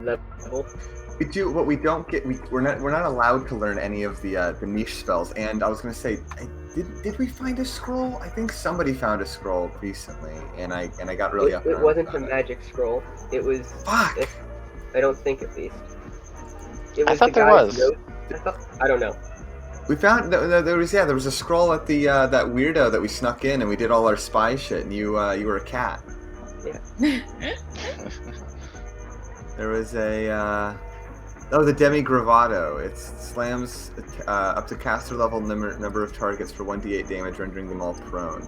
level. we do what we don't get. We're not allowed to learn any of the niche spells. And I was gonna say, did we find a scroll? I think somebody found a scroll recently, and I got really up. It wasn't a magic scroll. It was. Fuck. I don't think, at least. It I was thought the there guy's was. note. I don't know. We found there was a scroll at the that weirdo that we snuck in and we did all our spy shit and you were a cat. There was a the Demi Gravato. It slams up to caster level number of targets for 1d8 damage, rendering them all prone.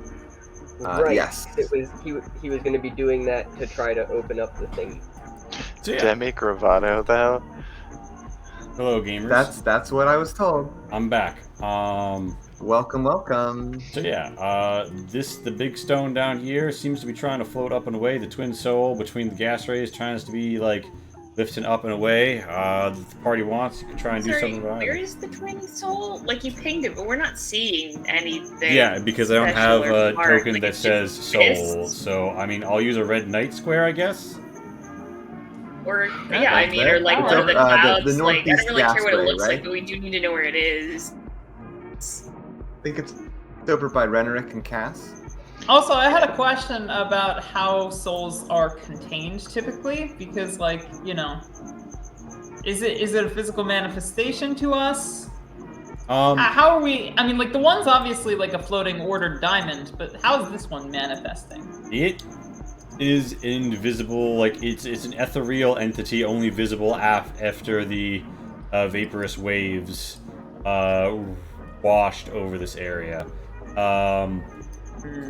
Right. Yes. It was he was going to be doing that to try to open up the thing. So, yeah. Demi Gravato, though. Hello, gamers. That's what I was told. I'm back. Welcome. So yeah, the big stone down here seems to be trying to float up and away. The twin soul between the gas rays trying to be like lifting up and away. The party wants, you can try and do something about Where it. is the twin soul? Like, you pinged it, but we're not seeing anything. Yeah, because I don't have special a or hard. token Like, that it's says just soul. exists. So I mean, I'll use a red knight square, I guess. Or, yeah, I mean, or like It's one of over- the clouds. the Like, I northeast don't really care what it gas looks ray, like, right? but we do need to know where it is. I think it's over by Renerick and Cass. Also, I had a question about how souls are contained typically, because, like, you know, is it a physical manifestation to us? How are we? I mean, like the one's obviously like a floating ordered diamond, but how is this one manifesting? It is invisible, like it's an ethereal entity only visible after the vaporous waves washed over this area.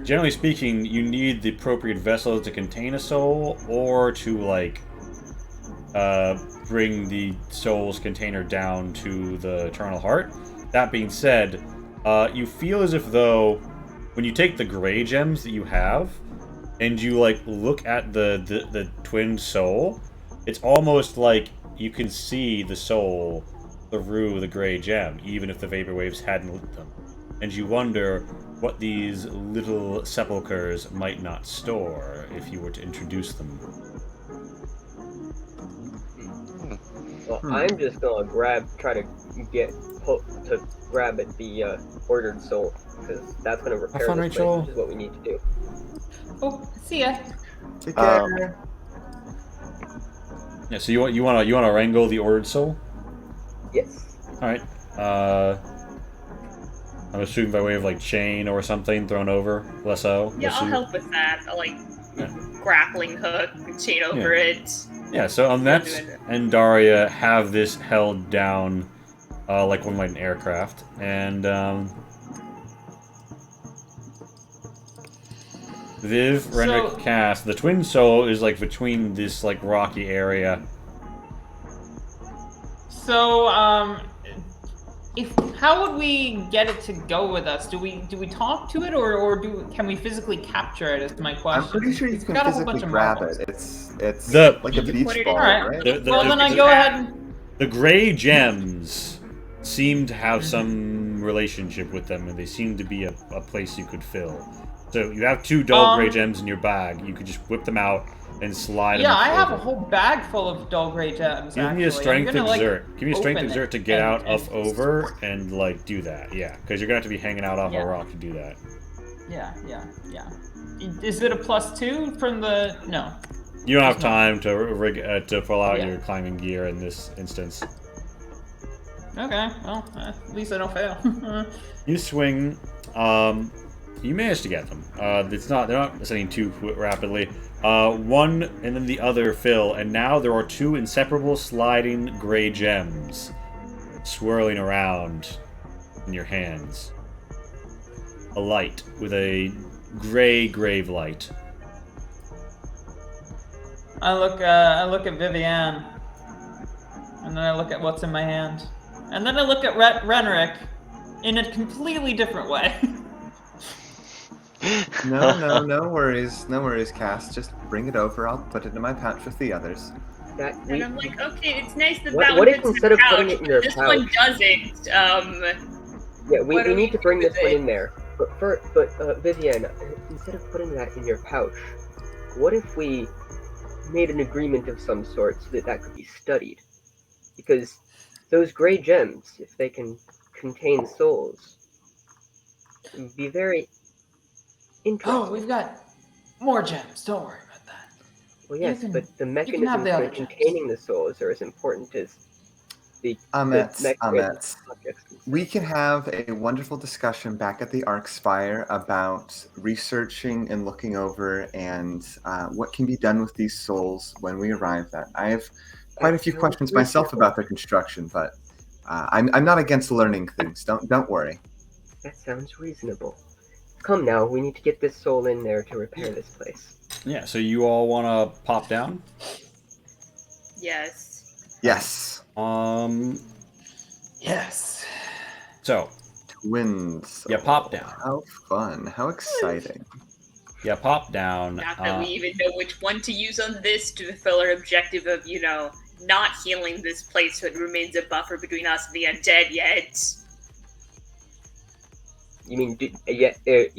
Generally speaking, you need the appropriate vessel to contain a soul, or to like bring the soul's container down to the Eternal Heart. That being said, you feel as if though when you take the gray gems that you have and you like look at the twin soul, it's almost like you can see the soul through the gray gem, even if the vapor waves hadn't lit them. And you wonder what these little sepulchres might not store if you were to introduce them. Well, I'm just gonna try to grab at the ordered soul, because that's gonna repair fun, this Rachel. place, which is what we need to do. Oh, see ya. Take care. Yeah, so you want to wrangle the ordered soul? Yes. All right. I'm assuming by way of like chain or something thrown over, lasso. Yeah, I'll lasso. help with that. I'll like grappling hook, chain over it. Yeah, so Nets and Daria have this held down like one might an aircraft, and Viv, Renric, Cass, the twin soul is like between this like rocky area. So, how would we get it to go with us? Do we talk to it, or can we physically capture it? Is my question. I'm pretty sure you It's can got a whole physically bunch of grab marbles. it. It's The- like a You can beach put it ball, in- right? Well, then I go ahead and... The gray gems seem to have some relationship with them, and they seem to be a place you could fill. So you have 2 dull gray gems in your bag. You could just whip them out and slide them. Yeah, I have a over. whole bag full of dull gray gems. Give me a actually. strength I'm gonna, exert. Like, Give me a strength open exert it to get out and- up over and like do that. Yeah, because you're gonna have to be hanging out off a rock to do that. Yeah. Is it a +2 from the... No. You don't have time to rig to pull out Yeah. your climbing gear in this instance. Okay, well, at least I don't fail. You swing. You manage to get them. They're not ascending too rapidly. One and then the other fill, and now there are 2 inseparable sliding gray gems swirling around in your hands. A light with a gray grave light. I look at Vivienne, and then I look at what's in my hand, and then I look at Renric in a completely different way. No worries, Cass. Just bring it over. I'll put it in my pouch with the others. And I'm like, okay, it's nice that What- that what one if fits instead in the of putting pouch, it in your this one pouch- doesn't. Yeah, we What do need we to bring do this with one it? in there. But Vivienne, instead of putting that in your pouch, what if we made an agreement of some sort so that that could be studied? Because those gray gems, if they can contain souls, would be very interesting. Oh, we've got more gems. Don't worry about that. Well, yes, can- but the have mechanisms the for other gems. containing the souls are as important as the Amets, mechanisms. we can have a wonderful discussion back at the Arkspire about researching and looking over and what can be done with these souls when we arrive there. I have quite a few questions myself about their construction, but I'm not against learning things. Don't worry. That sounds reasonable. Come now, we need to get this soul in there to repair this place. Yeah, so you all want to pop down? Yes. Yes. Yes. So, Twins. Yeah, pop down. How fun. How exciting. yeah, pop down. Not that we even know which one to use on this to fulfill our objective of, not healing this place so it remains a buffer between us and the undead yet. You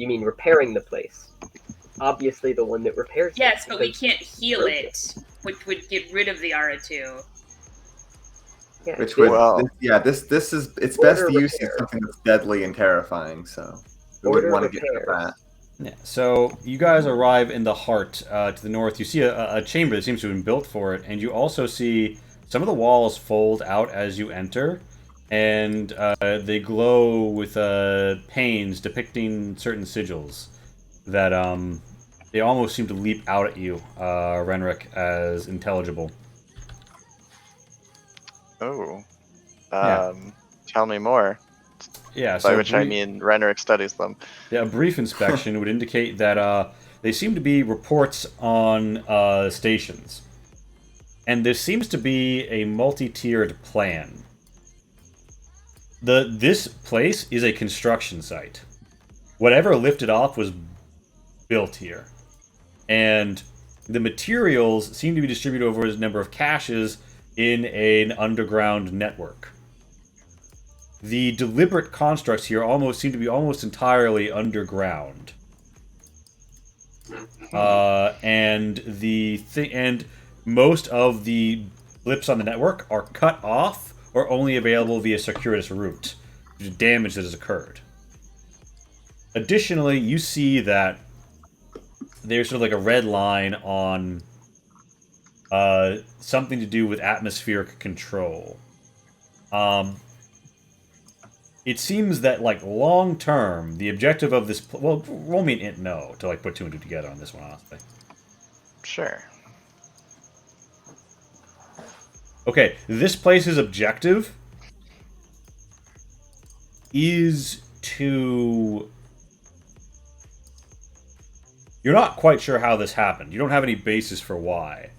mean repairing the place? Obviously, the one that repairs. Yes, it, but we because- can't heal it, which would get rid of the Aura-2. Yeah, Which would, Well- this is, it's best Order to use repair. something that's deadly and terrifying, so we Order wouldn't want to get rid of repairs. that. Yeah, so you guys arrive in the heart to the north. You see a chamber that seems to have been built for it, and you also see some of the walls fold out as you enter, and they glow with panes depicting certain sigils that they almost seem to leap out at you, Renric, as intelligible. Oh. Yeah, Tell me more. yeah. By So which I mean Renric studies them. yeah, a brief inspection would indicate that they seem to be reports on stations. And there seems to be a multi-tiered plan. This place is a construction site. Whatever lifted off was built here. And the materials seem to be distributed over a number of caches in an underground network. The deliberate constructs here almost seem to be almost entirely underground. And most of the blips on the network are cut off or only available via circuitous route due to damage that has occurred. Additionally, you see that there's sort of like a red line on something to do with atmospheric control. It seems that like long term, the objective of this well, roll me an int no to like put two and two together on this one, honestly. Sure. Okay, this place's objective is to. You're not quite sure how this happened. You don't have any basis for why.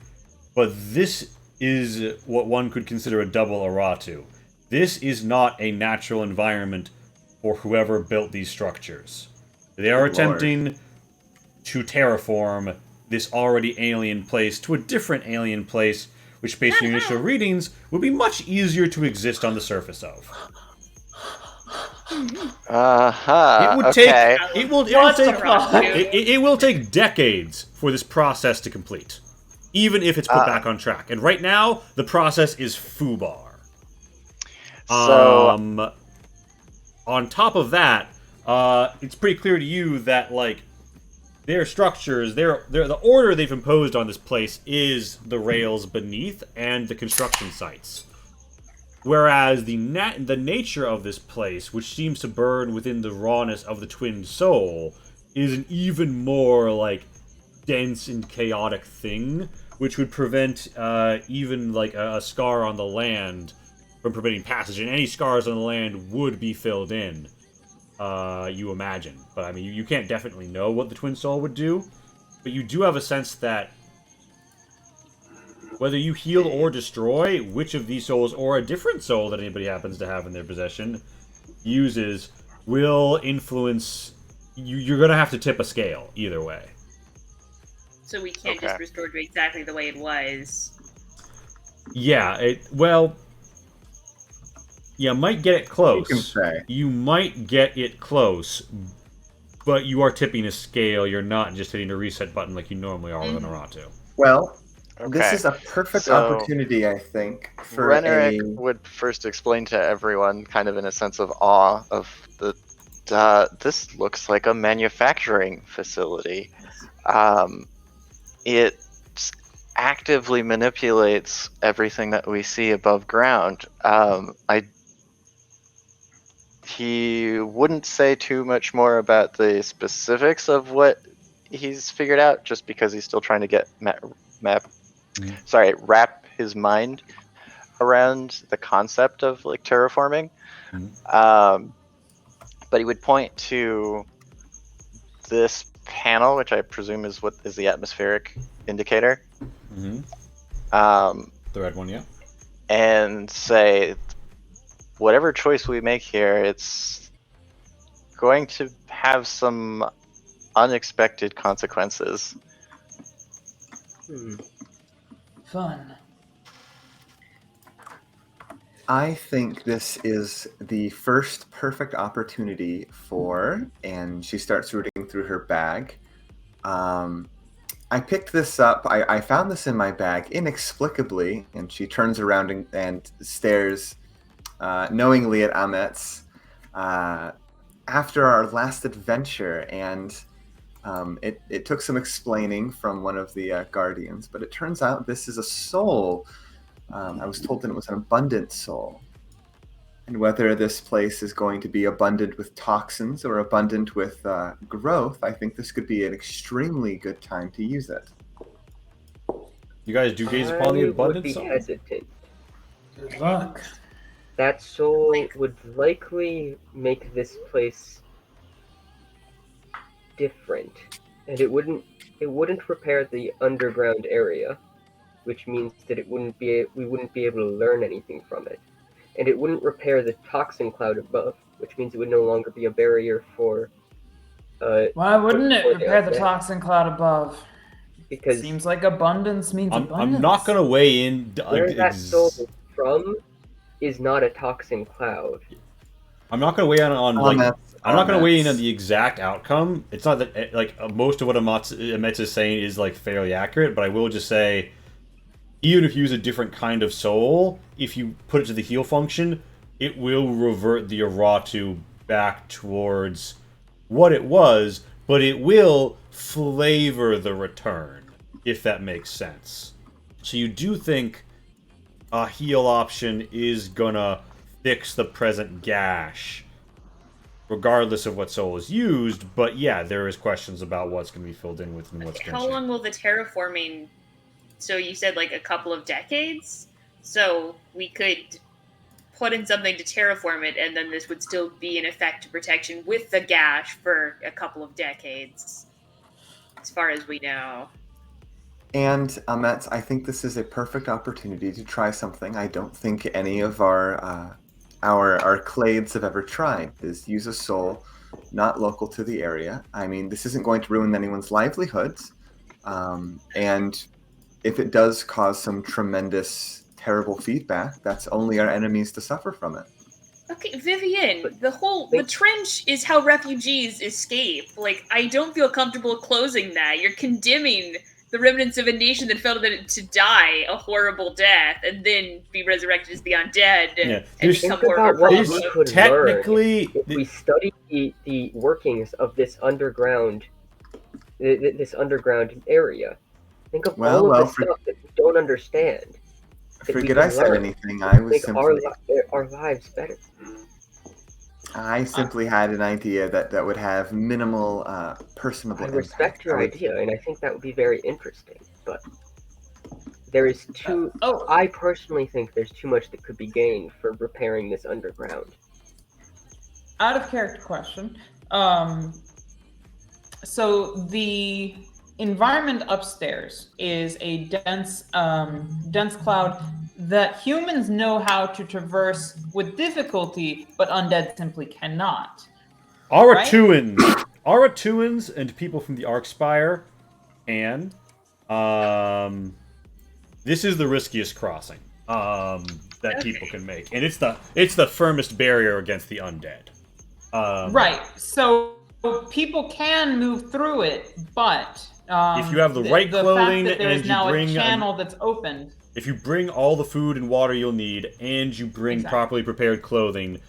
But this is what one could consider a double erratu. This is not a natural environment for whoever built these structures. They are Good Lord. attempting to terraform this already alien place to a different alien place, which, based on your initial readings, would be much easier to exist on the surface of. It would Okay. take. It will What the take. fuck? It will take decades for this process to complete, even if it's put back on track. And right now, the process is foobar. So On top of that, it's pretty clear to you that like their structures, the order they've imposed on this place is the rails beneath and the construction sites. Whereas the nature of this place, which seems to burn within the rawness of the twin soul, is an even more like dense and chaotic thing, which would prevent even like a scar on the land from preventing passage. And any scars on the land would be filled in, you imagine. But I mean, you can't definitely know what the twin soul would do, but you do have a sense that whether you heal or destroy, which of these souls, or a different soul that anybody happens to have in their possession, uses, will influence... You're going to have to tip a scale, either way. So we can't Okay. just restore to exactly the way it was. Yeah, might get it close. You can say. You might get it close, but you are tipping a scale. You're not just hitting a reset button like you normally are with an Aratu. Well, Okay. this is a perfect So, opportunity, I think, for Reneric a... would first explain to everyone, kind of in a sense of awe, of the. This looks like a manufacturing facility. It actively manipulates everything that we see above ground. He wouldn't say too much more about the specifics of what he's figured out, just because he's still trying to get wrap his mind around the concept of like terraforming. But he would point to this panel, which I presume is what is the atmospheric indicator. Mm-hmm. The red one, yeah. And say, whatever choice we make here, it's going to have some unexpected consequences. Fun. I think this is the first perfect opportunity for, and she starts rooting through her bag. I picked this up. I found this in my bag inexplicably, and she turns around and stares knowingly at Amets after our last adventure. And It took some explaining from one of the guardians, but it turns out this is a soul. I was told that it was an abundant soul. And whether this place is going to be abundant with toxins or abundant with growth, I think this could be an extremely good time to use it. You guys do gaze upon the I would abundance be soul? hesitant. Good luck. That soul would likely make this place different, and it wouldn't repair the underground area, which means that we wouldn't be able to learn anything from it, and it wouldn't repair the toxin cloud above, which means it would no longer be a barrier for. Why wouldn't it for repair the undead. toxin cloud above? Because Seems like abundance means abundance. I'm not going to weigh in. where that soul is from is not a toxin cloud. I'm not going to weigh in on like. Comments, I'm not going to weigh in on comments. the exact outcome. It's not that like most of what Amet's is saying is like fairly accurate, but I will just say, even if you use a different kind of soul, if you put it to the heal function, it will revert the Aratu back towards what it was, but it will flavor the return, if that makes sense. So you do think a heal option is gonna fix the present gash, regardless of what soul is used, but yeah, there is questions about what's going to be filled in with and what's going to How long will the terraforming? So you said like a couple of decades. So we could put in something to terraform it, and then this would still be in effect protection with the gash for a couple of decades, as far as we know. And Amet, I think this is a perfect opportunity to try something I don't think any of our clades have ever tried. Is use a soul not local to the area. I mean, this isn't going to ruin anyone's livelihoods, and if it does cause some tremendous, terrible feedback, that's only our enemies to suffer from it. Okay, Vivian, the trench is how refugees escape. Like, I don't feel comfortable closing that. You're condemning the remnants of a nation that felt that to die a horrible death and then be resurrected as the undead and become Think more about what powerful. we could technically learn if we study the workings of this underground area. Think of all of the stuff that we don't understand. Forget I said anything. I was Make simply our lives better. I simply had an idea that would have minimal personable I impact. respect your idea, and I think that would be very interesting. But there is too. I personally think there's too much that could be gained for repairing this underground. Out of character question. So the environment upstairs is a dense cloud that humans know how to traverse with difficulty, but undead simply cannot. Aratuans and people from the Arcspire can. This is the riskiest crossing that people can make, and it's the firmest barrier against the undead. Right. So people can move through it, but if you have the right clothing fact that and there's now you bring a channel that's opened. If you bring all the food and water you'll need, and you bring properly prepared clothing,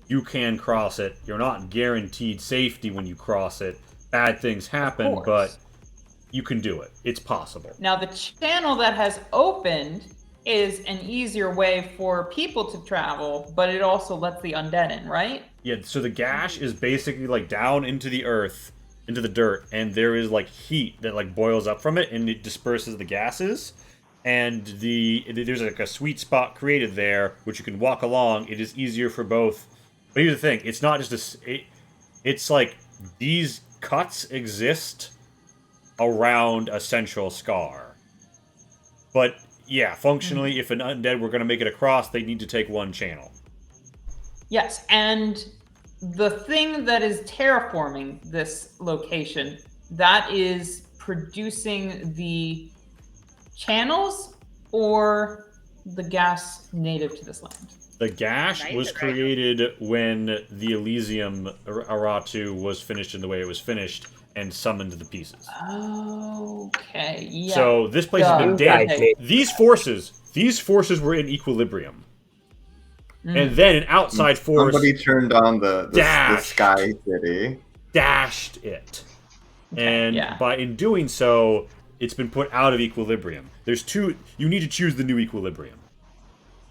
you can cross it. You're not guaranteed safety when you cross it. Bad things happen, but you can do it. It's possible. Now, the channel that has opened is an easier way for people to travel, but it also lets the undead in, right? Yeah, so the gash is basically like down into the earth, into the dirt, and there is like heat that like boils up from it, and it disperses the gases. And there's like a sweet spot created there, which you can walk along. It is easier for both. But here's the thing: it's not just it's like these cuts exist around a central scar. But yeah, functionally, if an undead were going to make it across, they need to take one channel. Yes, and the thing that is terraforming this location, that is producing the channels or the gas native to this land? The gash was created when the Elysium Aratu was finished in the way it was finished and summoned the pieces. Okay, yeah. So this place has been damaged. These forces were in equilibrium. And then an outside force... Somebody turned on the Sky City. Dashed it. And yeah. in doing so, it's been put out of equilibrium. There's two. You need to choose the new equilibrium.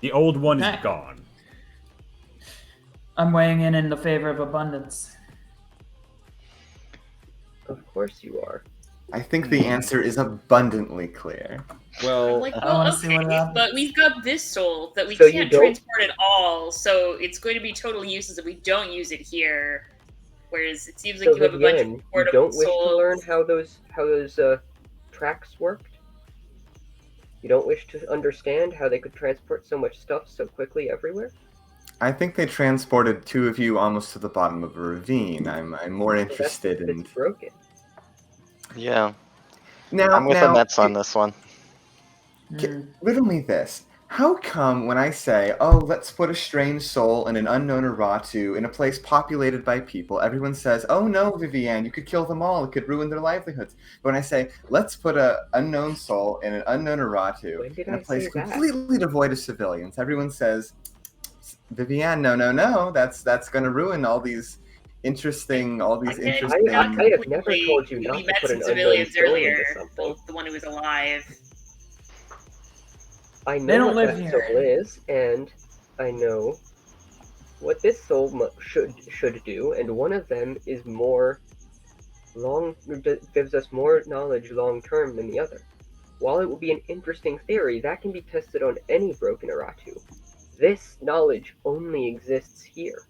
The old one is Okay. gone. I'm weighing in the favor of abundance. Of course you are. I think the answer is abundantly clear. Well, Like, I well, wanna see what okay, happens. but we've got this soul that we So you can't don't- transport at all, so it's going to be totally useless if we don't use it here. Whereas it seems like So you have a bunch Vivienne, of you portable don't wish souls. to learn how those tracks worked? You don't wish to understand how they could transport so much stuff so quickly everywhere? I think they transported two of you almost to the bottom of a ravine. I'm more So that's interested if in. it's broken. Yeah, Now, I'm with the Mets on this one. riddle me this. How come when I say, oh, let's put a strange soul and an unknown Aratu in a place populated by people, everyone says, oh no, Vivienne, you could kill them all, it could ruin their livelihoods. But when I say, let's put an unknown soul and an unknown Aratu When did in a I place say that? completely devoid of civilians, everyone says, Vivienne, no, that's going to ruin all these interesting. I have never told you not we to met put some an unknown civilians soul earlier. into something. Well, the one who was alive. I They know don't what live that here. soul is, and I know what this soul should do, and one of them is gives us more knowledge long term than the other. While it will be an interesting theory, that can be tested on any broken Aratu. This knowledge only exists here.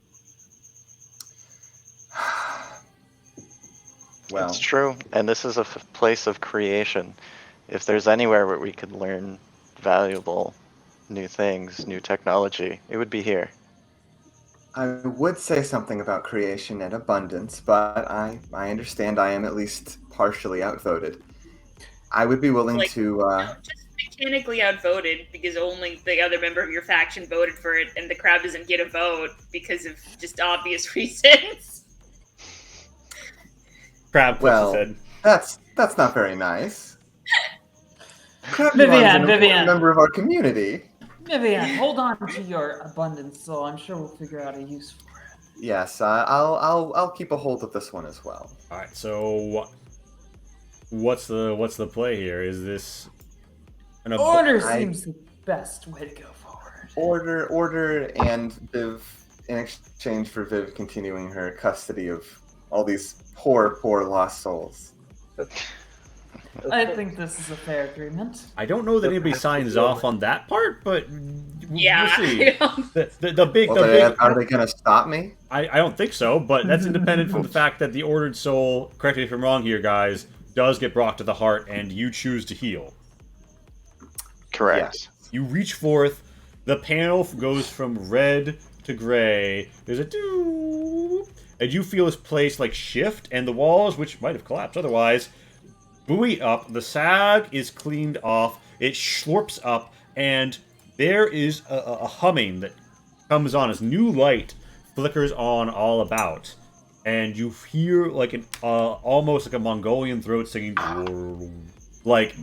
Well, It's true, and this is a place of creation. If there's anywhere where we could learn valuable new things, new technology, it would be here. I would say something about creation and abundance, but I understand I am at least partially outvoted. I would be willing Like, to. No, just mechanically outvoted because only the other member of your faction voted for it, and the crowd doesn't get a vote because of just obvious reasons. Crab flips his head. That's not very nice. Crabdivon's Vivienne, an important Vivienne. member of our community. Vivienne, hold on to your abundance soul. I'm sure we'll figure out a use for it. Yes, I'll keep a hold of this one as well. All right. So, what's the play here? Is this an Order seems the best way to go forward. Order, and Viv in exchange for Viv continuing her custody of all these poor lost souls. I think this is a fair agreement. I don't know that anybody signs off on that part, but Yeah. we'll see. The big. Are they going to stop me? I don't think so, but that's independent from the fact that the ordered soul, correct me if I'm wrong here, guys, does get brought to the heart, and you choose to heal. Correct. You reach forth, the panel goes from red to gray. There's a doo, and you feel this place like shift, and the walls, which might have collapsed otherwise, buoy up. The sag is cleaned off. It slurps up, and there is a humming that comes on as new light flickers on all about, and you hear like an almost like a Mongolian throat singing, like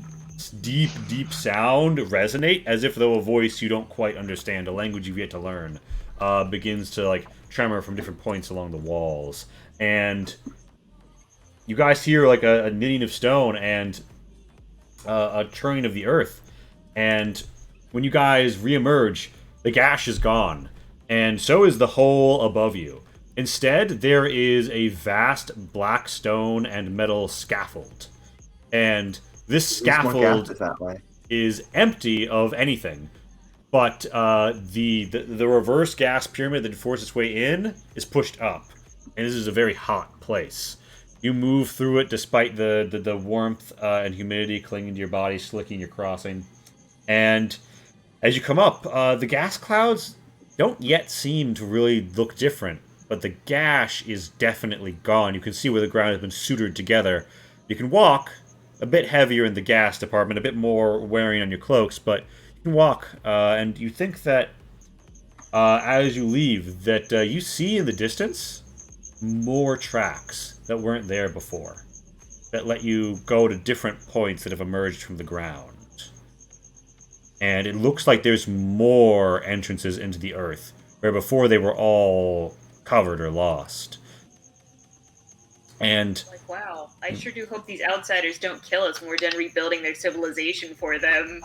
deep sound resonate as if though a voice you don't quite understand, a language you've yet to learn, begins to like tremor from different points along the walls, and you guys hear like a knitting of stone and a churning of the earth, and when you guys reemerge, the gash is gone, and so is the hole above you. Instead, there is a vast black stone and metal scaffold, and this scaffold that way. is empty of anything. But the reverse gas pyramid that forces its way in is pushed up, and this is a very hot place. You move through it despite the warmth and humidity clinging to your body, slicking your crossing. And as you come up, the gas clouds don't yet seem to really look different, but the gash is definitely gone. You can see where the ground has been sutured together. You can walk, a bit heavier in the gas department, a bit more wearing on your cloaks, but you can walk, and you think that as you leave, that you see in the distance more tracks that weren't there before, that let you go to different points that have emerged from the ground. And it looks like there's more entrances into the earth, where before they were all covered or lost. And Like, wow, I sure do hope these outsiders don't kill us when we're done rebuilding their civilization for them.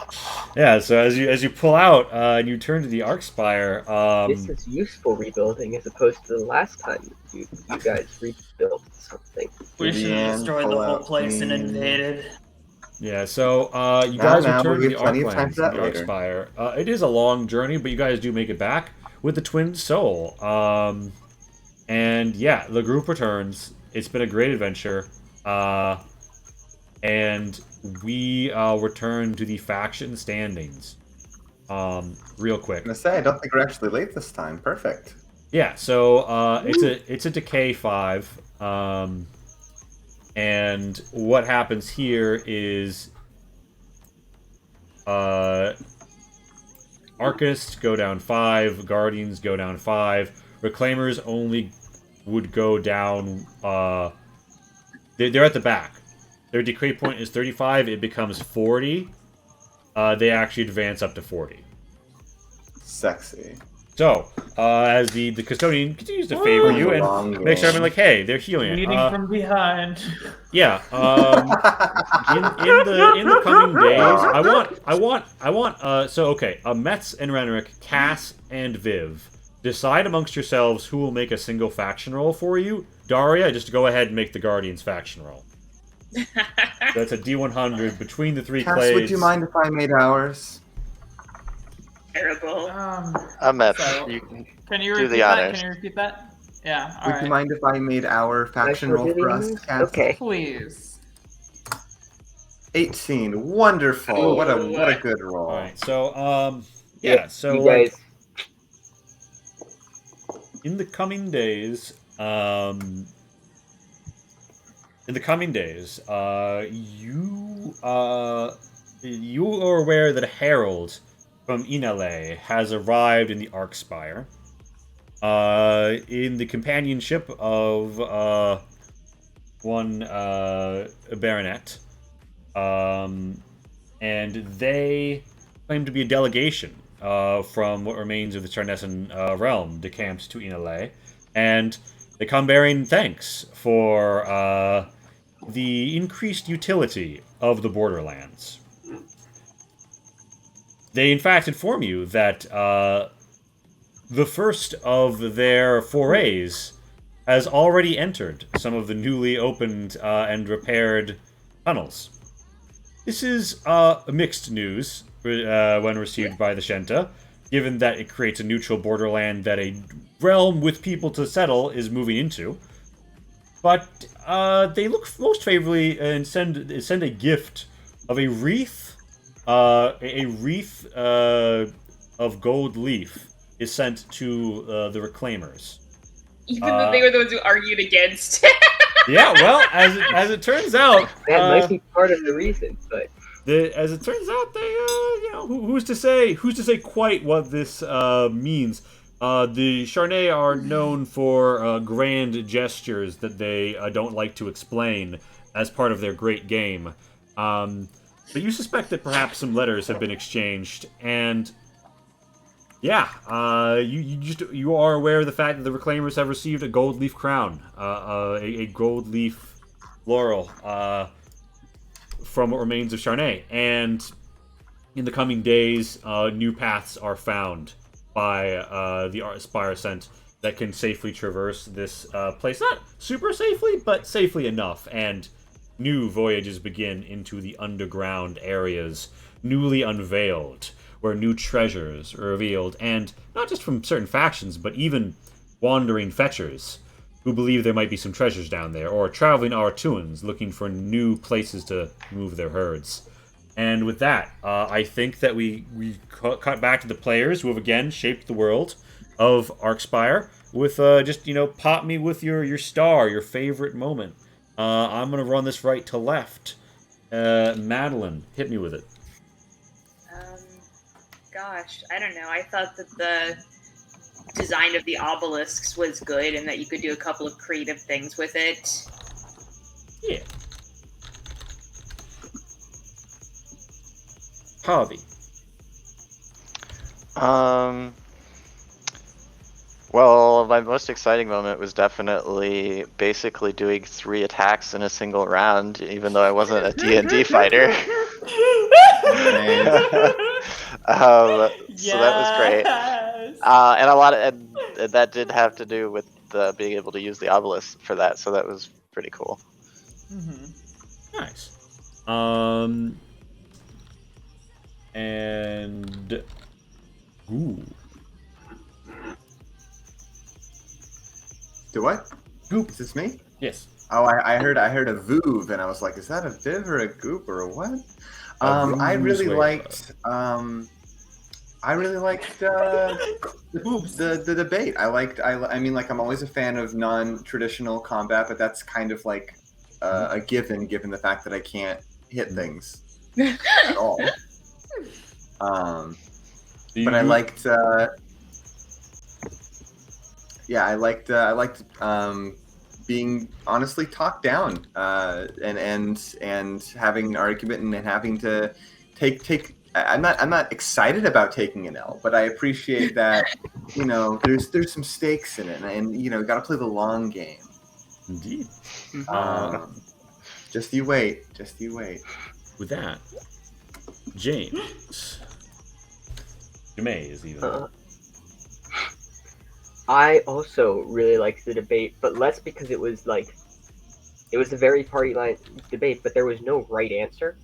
yeah, so as you pull out and you turn to the Arc Spire, This is useful rebuilding as opposed to the last time you guys rebuilt something. We should have Vivian, destroyed pull the whole out place and me. invaded. yeah, so you Now, guys return to we the have plenty of time Arclands, for that the Arc later. Spire. It is a long journey, but you guys do make it back with the Twin Soul. And yeah, the group returns. It's been a great adventure. And we return to the faction standings. Real quick. I'm gonna say I don't think we're actually late this time. Perfect. Yeah, so it's a decay 5. And what happens here is Arcists go down 5, Guardians go down 5, Reclaimers only would go down they're at the back. Their decay point is 35, it becomes 40. They actually advance up to 40. Sexy. So, as the custodian continues to favor you Long and make sure game. I'm like, hey, they're healing it. Leading from behind. Yeah. In the coming days, I want. So okay, Metz and Renrick, Cass and Viv, decide amongst yourselves who will make a single faction roll for you. Daria, just go ahead and make the Guardians faction roll. That's a D100 between the 3 Cass, clades. would you mind if I made ours? Terrible. Mep, So- you can Can you do repeat the that? honors. Can you repeat that? Yeah. All Would right. you mind if I made our faction I shall roll do the for us, honors? Cass? Okay. Please. 18. Wonderful. What a good roll. All right. So yeah. So you like, guys. in the coming days, you are aware that a herald from Inale has arrived in the Arcspire, in the companionship of one baronet, and they claim to be a delegation from what remains of the Charnessan realm decamped to Inale, and they come bearing thanks for the increased utility of the Borderlands. They, in fact, inform you that the first of their forays has already entered some of the newly opened and repaired tunnels. This is mixed news when received by the Shenta, given that it creates a neutral borderland that a realm with people to settle is moving into. But they look most favorably and send a gift of a wreath, of gold leaf is sent to the Reclaimers. Even though they were the ones who argued against. Yeah, well, as it turns out, That might be part of the reason, but as it turns out, they who's to say quite what this means. The Charnay are known for grand gestures that they don't like to explain as part of their great game. But you suspect that perhaps some letters have been exchanged, and yeah, you are aware of the fact that the Reclaimers have received a gold leaf crown, a gold leaf laurel from what remains of Charnay, and in the coming days, new paths are found by the Spire Ascent that can safely traverse this place. Not super safely, but safely enough, and new voyages begin into the underground areas, newly unveiled, where new treasures are revealed, and not just from certain factions, but even wandering fetchers who believe there might be some treasures down there, or traveling Artuans looking for new places to move their herds. And with that, I think that we cut back to the players who have again shaped the world of Arcspire with just, pop me with your star, your favorite moment. I'm going to run this right to left. Madeline, hit me with it. Gosh, I don't know. I thought that the design of the obelisks was good and that you could do a couple of creative things with it. Yeah. Harvey. Well, my most exciting moment was definitely basically doing 3 attacks in a single round, even though I wasn't a D&D fighter. Nice. So that was great. Yes. And a lot of and that did have to do with being able to use the obelisk for that, so that was pretty cool. Nice. And ooh, Do what? goop. Is this me? Yes. Oh, I heard a voov, and I was like, is that a viv or a goop or a what? I voov's really way liked the debate. I mean, like, I'm always a fan of non-traditional combat, but that's kind of like a given the fact that I can't hit things at all. But I liked I liked being honestly talked down and having an argument and having to take. I'm not excited about taking an L, but I appreciate that there's some stakes in it, and you got to play the long game. Indeed. Just you wait. With that, James. James, even. I also really liked the debate, but less because it was a very party line debate, but there was no right answer.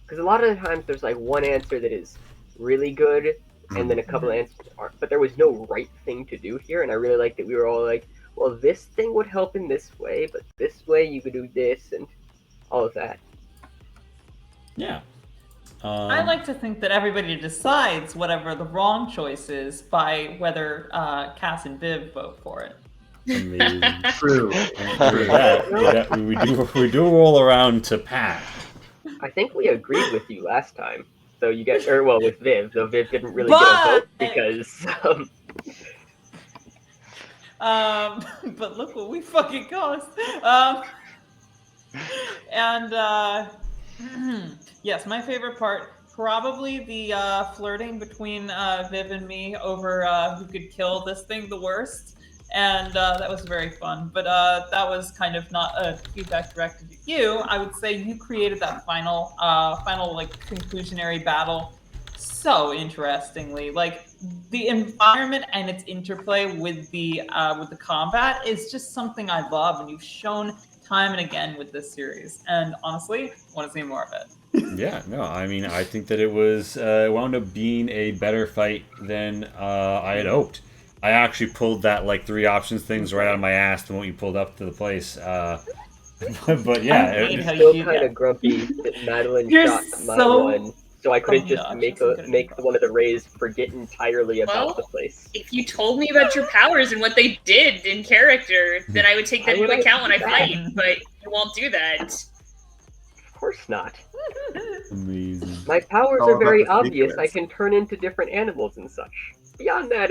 Because a lot of the times there's like one answer that is really good, and then a couple of answers aren't. But there was no right thing to do here, and I really liked that we were all like, well, this thing would help in this way, but this way you could do this, and all of that. Yeah. I like to think that everybody decides whatever the wrong choice is by whether Cass and Viv vote for it. Amazing. True. And with that, we do roll around to Pat. I think we agreed with you last time. So you get, with Viv, though Viv didn't really get a vote because. But look what we fucking cost. Yes, my favorite part, probably the flirting between Viv and me over who could kill this thing the worst. And that was very fun. But that was kind of not a feedback directed at you. I would say you created that final like conclusionary battle so interestingly. Like the environment and its interplay with the combat is just something I love, and you've shown time and again with this series. And honestly, I want to see more of it. Yeah, no, I mean, I think that it was wound up being a better fight than I had hoped. I actually pulled that like 3 options things right out of my ass the moment you pulled up to the place. But yeah, I'm still kind of grumpy that Madeline shot my one, so I couldn't just make one of the rays forget entirely about the place. If you told me about your powers and what they did in character, then I would take that into account when I fight. But you won't do that. Of course not. Amazing. My powers are very obvious. I can turn into different animals and such. Beyond that,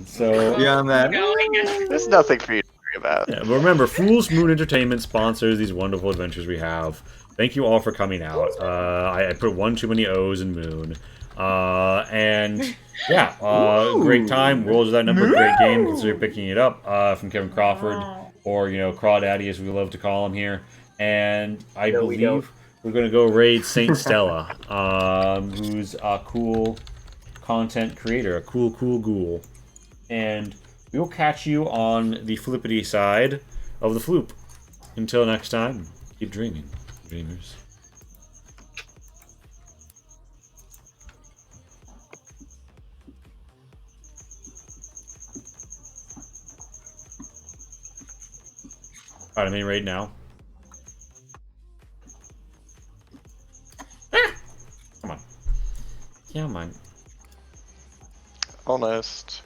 So beyond that, There's nothing for you to worry about. Yeah, but remember, Fool's Moon Entertainment sponsors these wonderful adventures we have. Thank you all for coming out. I put one too many O's in Moon. And yeah, great time. Worlds Without Number, great game. Consider picking it up from Kevin Crawford, or Crawdaddy as we love to call him here. And I believe we're gonna go raid Saint Stella, who's a cool content creator, a cool ghoul. And we will catch you on the flippity side of the floop. Until next time, keep dreaming, dreamers. Alright, I'm in right now. Ah! Come on. Come on. Almost.